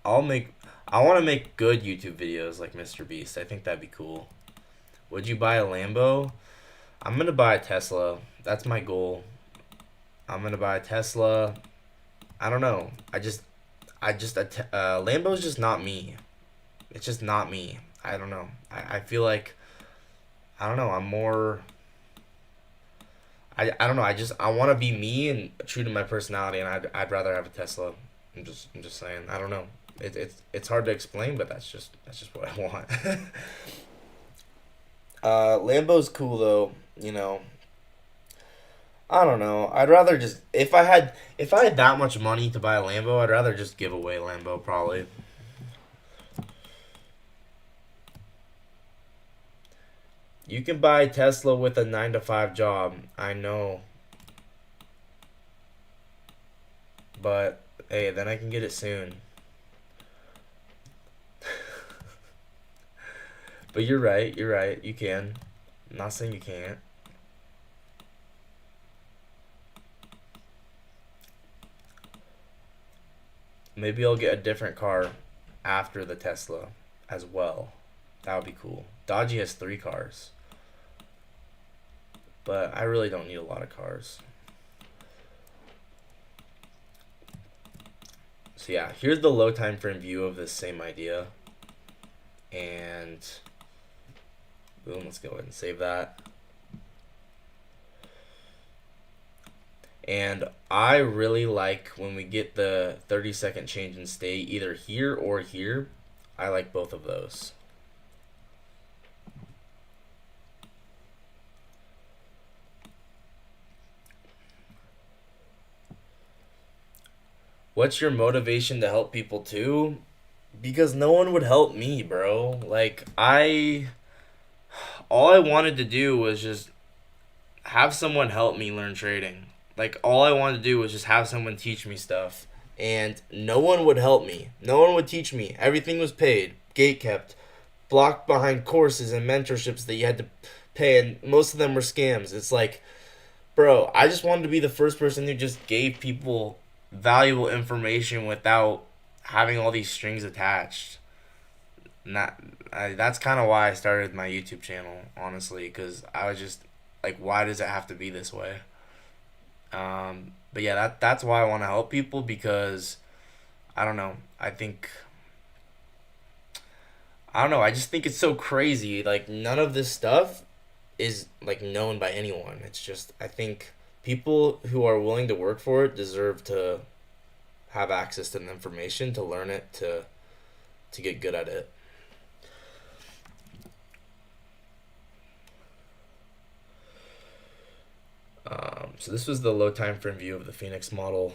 I'll make I want to make good YouTube videos like Mr. Beast. I think that'd be cool. Would you buy a Lambo? I'm gonna buy a Tesla. That's my goal. I'm gonna buy a Tesla. I don't know. Lambo's just not me. It's just not me. I don't know. I feel like, I don't know. I'm more. I don't know. I want to be me and true to my personality, and I'd rather have a Tesla. I'm just saying. I don't know. It's hard to explain, but that's just what I want. Lambo's cool though. You know, I don't know. I'd rather just, if I had that much money to buy a Lambo, I'd rather just give away a Lambo probably. You can buy Tesla with a 9 to 5 job. I know, but hey, then I can get it soon. But you're right. You're right. You can. I'm not saying you can't. Maybe I'll get a different car after the Tesla as well. That would be cool. Dodgy has 3 cars, but I really don't need a lot of cars. So yeah, here's the low time frame view of this same idea. And boom, let's go ahead and save that. And I really like when we get the 30-second change in state, either here or here. I like both of those. What's your motivation to help people too? Because no one would help me, bro. Like, all I wanted to do was just have someone help me learn trading. Like, all I wanted to do was just have someone teach me stuff. And no one would help me. No one would teach me. Everything was paid, gate kept, blocked behind courses and mentorships that you had to pay, and most of them were scams. It's like, bro, I just wanted to be the first person who just gave people valuable information without having all these strings attached. Not, that's kind of why I started my YouTube channel, honestly, because I was just like, why does it have to be this way? But yeah, that's why I want to help people because I don't know. I don't know. I just think it's so crazy. Like none of this stuff is like known by anyone. It's just I think people who are willing to work for it deserve to have access to the information to learn it to get good at it. So this was the low time frame view of the Phoenix model.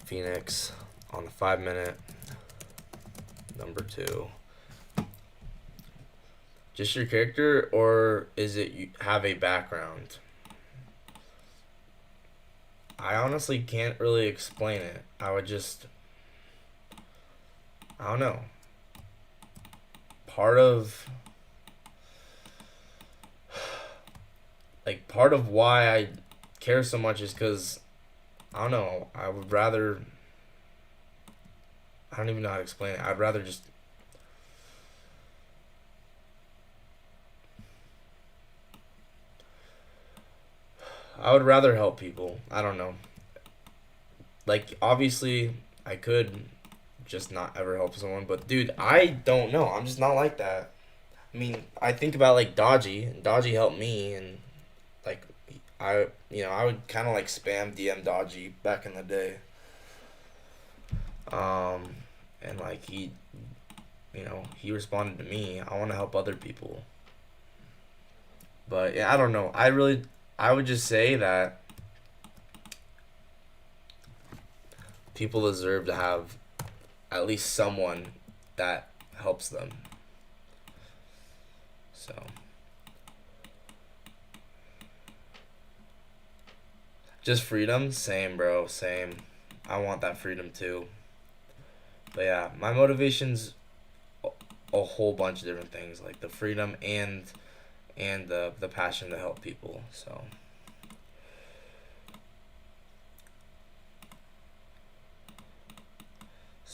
Phoenix on the 5 minute, number two. Just your character, or is it you have a background? I honestly can't really explain it. I don't know. Part of part of why I care so much is because I don't know. I don't even know how to explain it. I'd rather just I would rather help people. I don't know. Like obviously I could just not ever help someone, but dude, I don't know. I'm just not like that. I mean, I think about like Dodgy. Dodgy helped me, and like I would kind of like spam DM Dodgy back in the day. Um, and like he responded to me. I want to help other people, but yeah, I don't know. I would just say that people deserve to have at least someone that helps them. So just freedom, same, bro, same. I want that freedom too. But yeah, my motivation's a whole bunch of different things, like the freedom and the passion to help people. So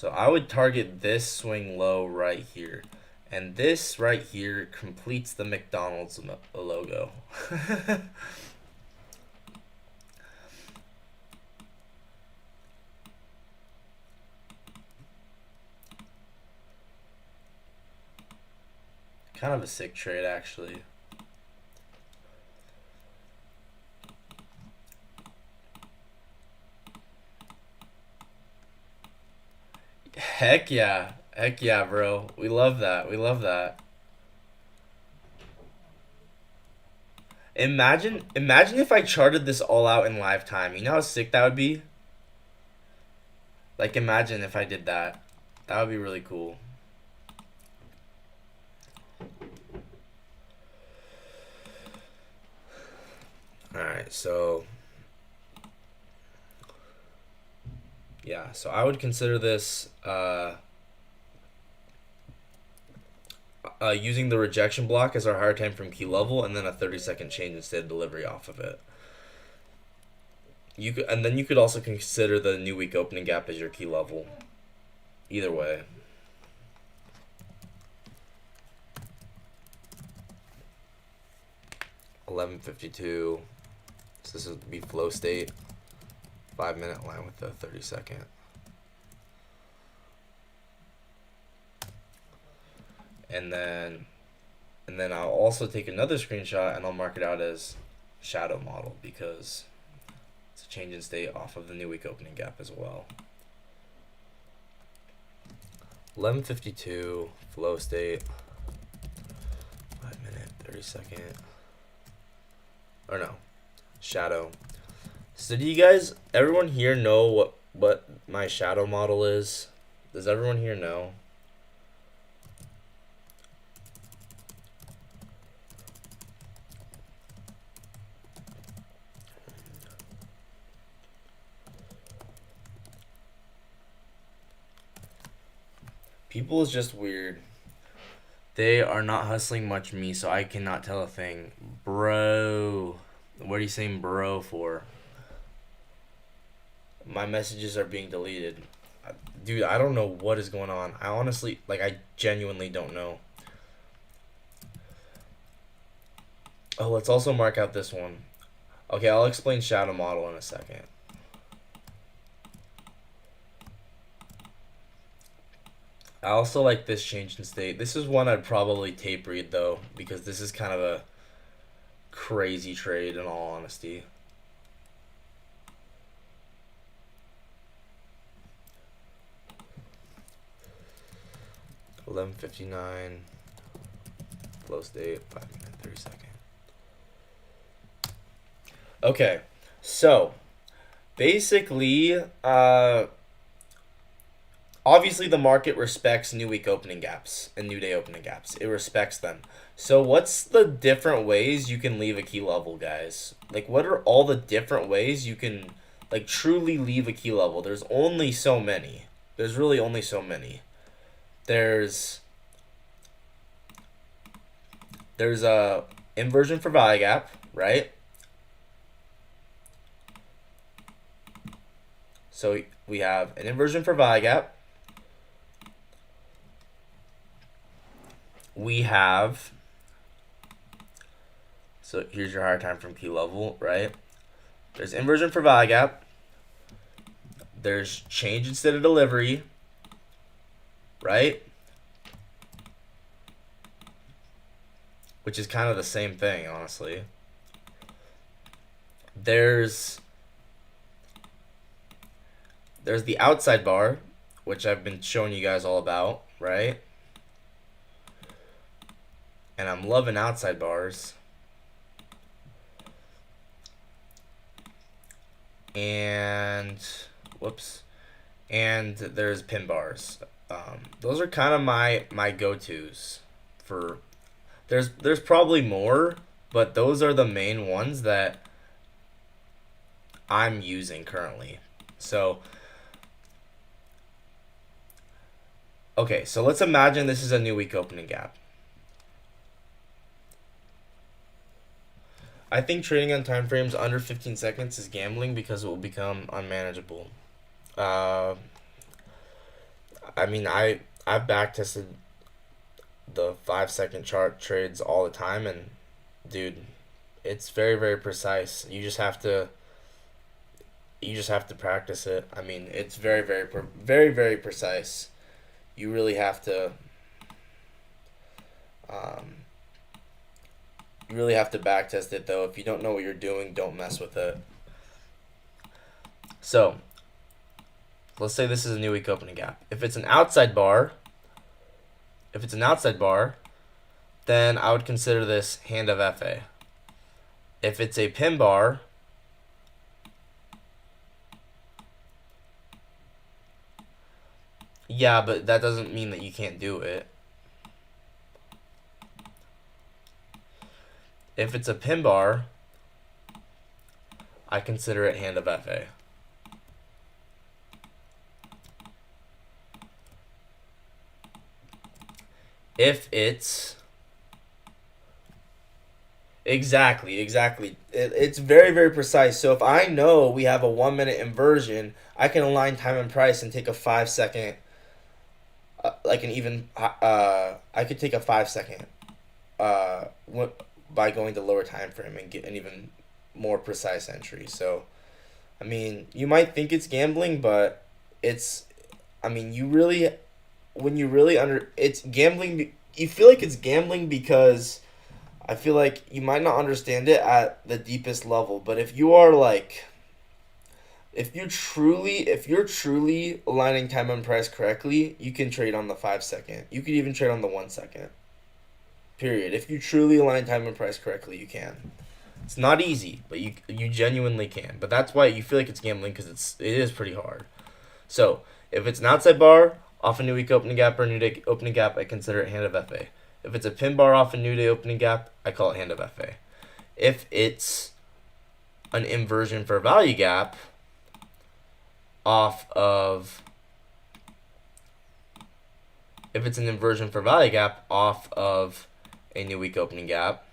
I would target this swing low right here. And this right here completes the McDonald's logo. Kind of a sick trade, actually. Heck yeah. Heck yeah, bro. We love that. We love that. Imagine if I charted this all out in live time. You know how sick that would be? Like imagine if I did that. That would be really cool. All right, so yeah, so I would consider this using the rejection block as our higher time from key level, and then a 30-second change instead of delivery off of it. And then you could also consider the new week opening gap as your key level. Either way. $11.52. So this would be flow state. 5 minute line with the 30-second. And then I'll also take another screenshot and I'll mark it out as shadow model because it's a change in state off of the new week opening gap as well. 11:52 flow state. 5 minute 30-second. Or no, shadow. So do you guys, everyone here know what my shadow model is? Does everyone here know? People is just weird. They are not hustling much me, so I cannot tell a thing. Bro. What are you saying bro for? My messages are being deleted. Dude, I don't know what is going on. I honestly, like, I genuinely don't know. Oh, let's also mark out this one. Okay, I'll explain shadow model in a second. I also like this change in state. This is one I'd probably tape read though, because this is kind of a crazy trade in all honesty. $11.59 flow state 5 minute 30 second. Okay, so basically, obviously the market respects new week opening gaps and new day opening gaps. It respects them. So what's the different ways you can leave a key level, guys? Like, what are all the different ways you can, like, truly leave a key level? There's only so many. There's really only so many. There's a inversion for value gap, right? So we have an inversion for value gap. We have, so here's your higher time from key level, right? There's inversion for value gap. There's change instead of delivery, right? Which is kind of the same thing, honestly. There's the outside bar, which I've been showing you guys all about, right? And I'm loving outside bars. And whoops. And there's pin bars. Those are kind of my go-tos for. There's probably more, but those are the main ones that I'm using currently. So okay, so let's imagine this is a new week opening gap. I think trading on time frames under 15 seconds is gambling because it will become unmanageable. Uh, I mean, I've back tested the 5 second chart trades all the time, and dude, it's very very precise. You just have to practice it. I mean, it's very very very precise. You really have to. Um, you really have to back test it though. If you don't know what you're doing, don't mess with it. So let's say this is a new week opening gap. If it's an outside bar, then I would consider this hand of FA. If it's a pin bar, yeah, but that doesn't mean that you can't do it. If it's a pin bar, I consider it hand of FA. If it's exactly, it's very very precise. So if I know we have a 1 minute inversion, I can align time and price and take a 5 second, like an even. I could take a 5 second, uh, by going to lower time frame and get an even more precise entry. So, I mean, you might think it's gambling, but it's. I mean, you really, when you really it's gambling. You feel like it's gambling because I feel like you might not understand it at the deepest level, but if you are like, if you're truly aligning time and price correctly, you can trade on the 5 second. You can even trade on the 1 second. Period. If you truly align time and price correctly, you can. It's not easy, but you genuinely can. But that's why you feel like it's gambling, because it is pretty hard. So if it's an outside bar off a new week opening gap or a new day opening gap, I consider it hand of FA. If it's a pin bar off a new day opening gap, I call it hand of FA. If it's an inversion for value gap off of if it's an inversion for value gap off of a new week opening gap,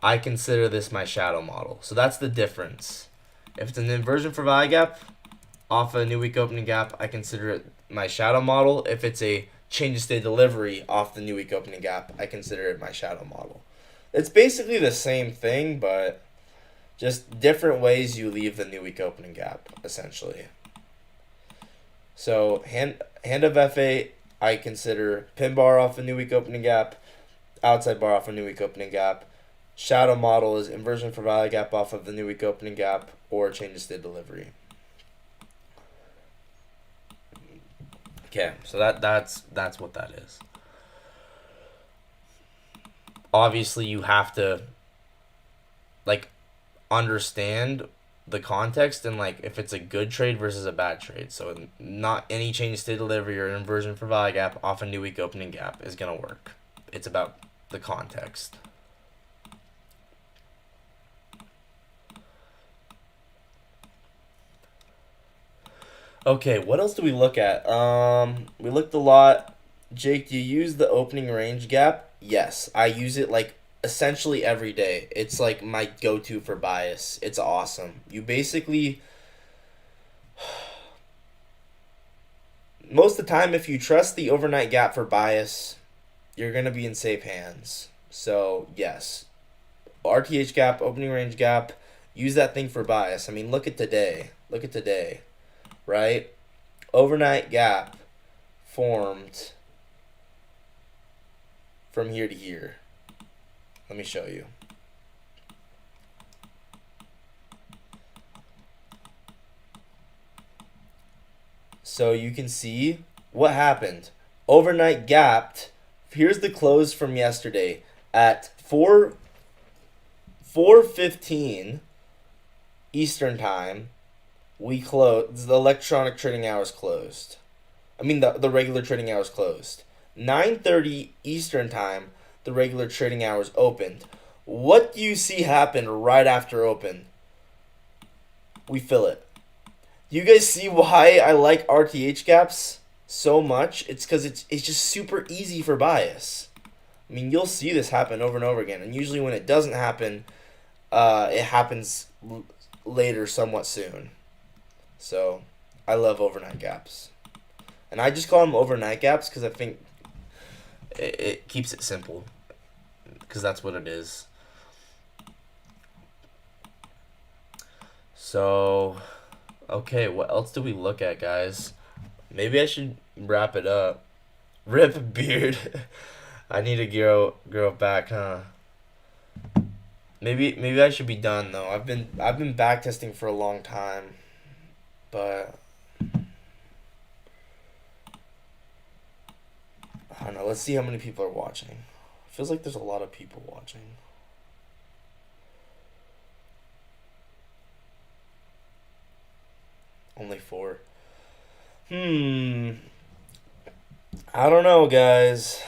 I consider this my shadow model. So that's the difference. If it's an inversion for value gap off a new week opening gap, I consider it my shadow model. If it's a change of state delivery off the new week opening gap, I consider it my shadow model. It's basically the same thing, but just different ways you leave the new week opening gap, essentially. So hand of FA, I consider pin bar off a new week opening gap, outside bar off a new week opening gap. Shadow model is inversion for value gap off of the new week opening gap or change of state delivery. Okay, so that's what that is. Obviously, you have to like understand the context and like if it's a good trade versus a bad trade. So not any change of state delivery or inversion for value gap off a new week opening gap is gonna work. It's about the context. Okay, what else do we look at? We looked a lot. Jake, do you use the opening range gap? Yes, I use it like essentially every day. It's like my go-to for bias. It's awesome. You basically most of the time, if you trust the overnight gap for bias, you're gonna be in safe hands. So yes, RTH gap, opening range gap, use that thing for bias. I mean, look at today. Look at today, right? Overnight gap formed from here to here. Let me show you. So you can see what happened. Overnight gapped. Here's the close from yesterday at 4:15 Eastern time. We closed. The electronic trading hours closed. I mean the regular trading hours closed. 9:30 Eastern time, the regular trading hours opened. What do you see happen right after open? We fill it. You guys see why I like RTH gaps so much? It's because it's just super easy for bias. I mean, you'll see this happen over and over again, and usually when it doesn't happen, it happens later, somewhat soon. So, I love overnight gaps, and I just call them overnight gaps because I think it keeps it simple, because that's what it is. So, okay, what else do we look at, guys? Maybe I should wrap it up. Rip beard. I need to grow it back, huh? Maybe I should be done though. I've been backtesting for a long time, but I don't know. Let's see how many people are watching. Feels like there's a lot of people watching. Only 4. I don't know, guys.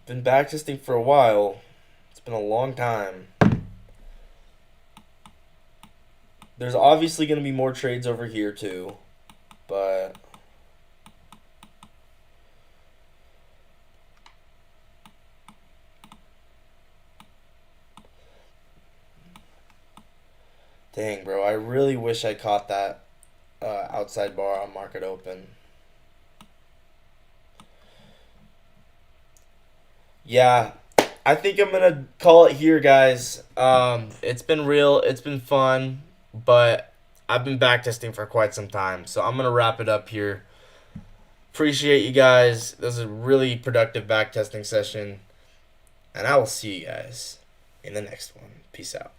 Been backtesting for a while. It's been a long time. There's obviously going to be more trades over here too, but dang, bro, I really wish I caught that outside bar on market open. Yeah, I think I'm gonna call it here, guys. It's been real, it's been fun, but I've been backtesting for quite some time, so I'm gonna wrap it up here. Appreciate you guys. This is a really productive backtesting session, and I will see you guys in the next one. Peace out.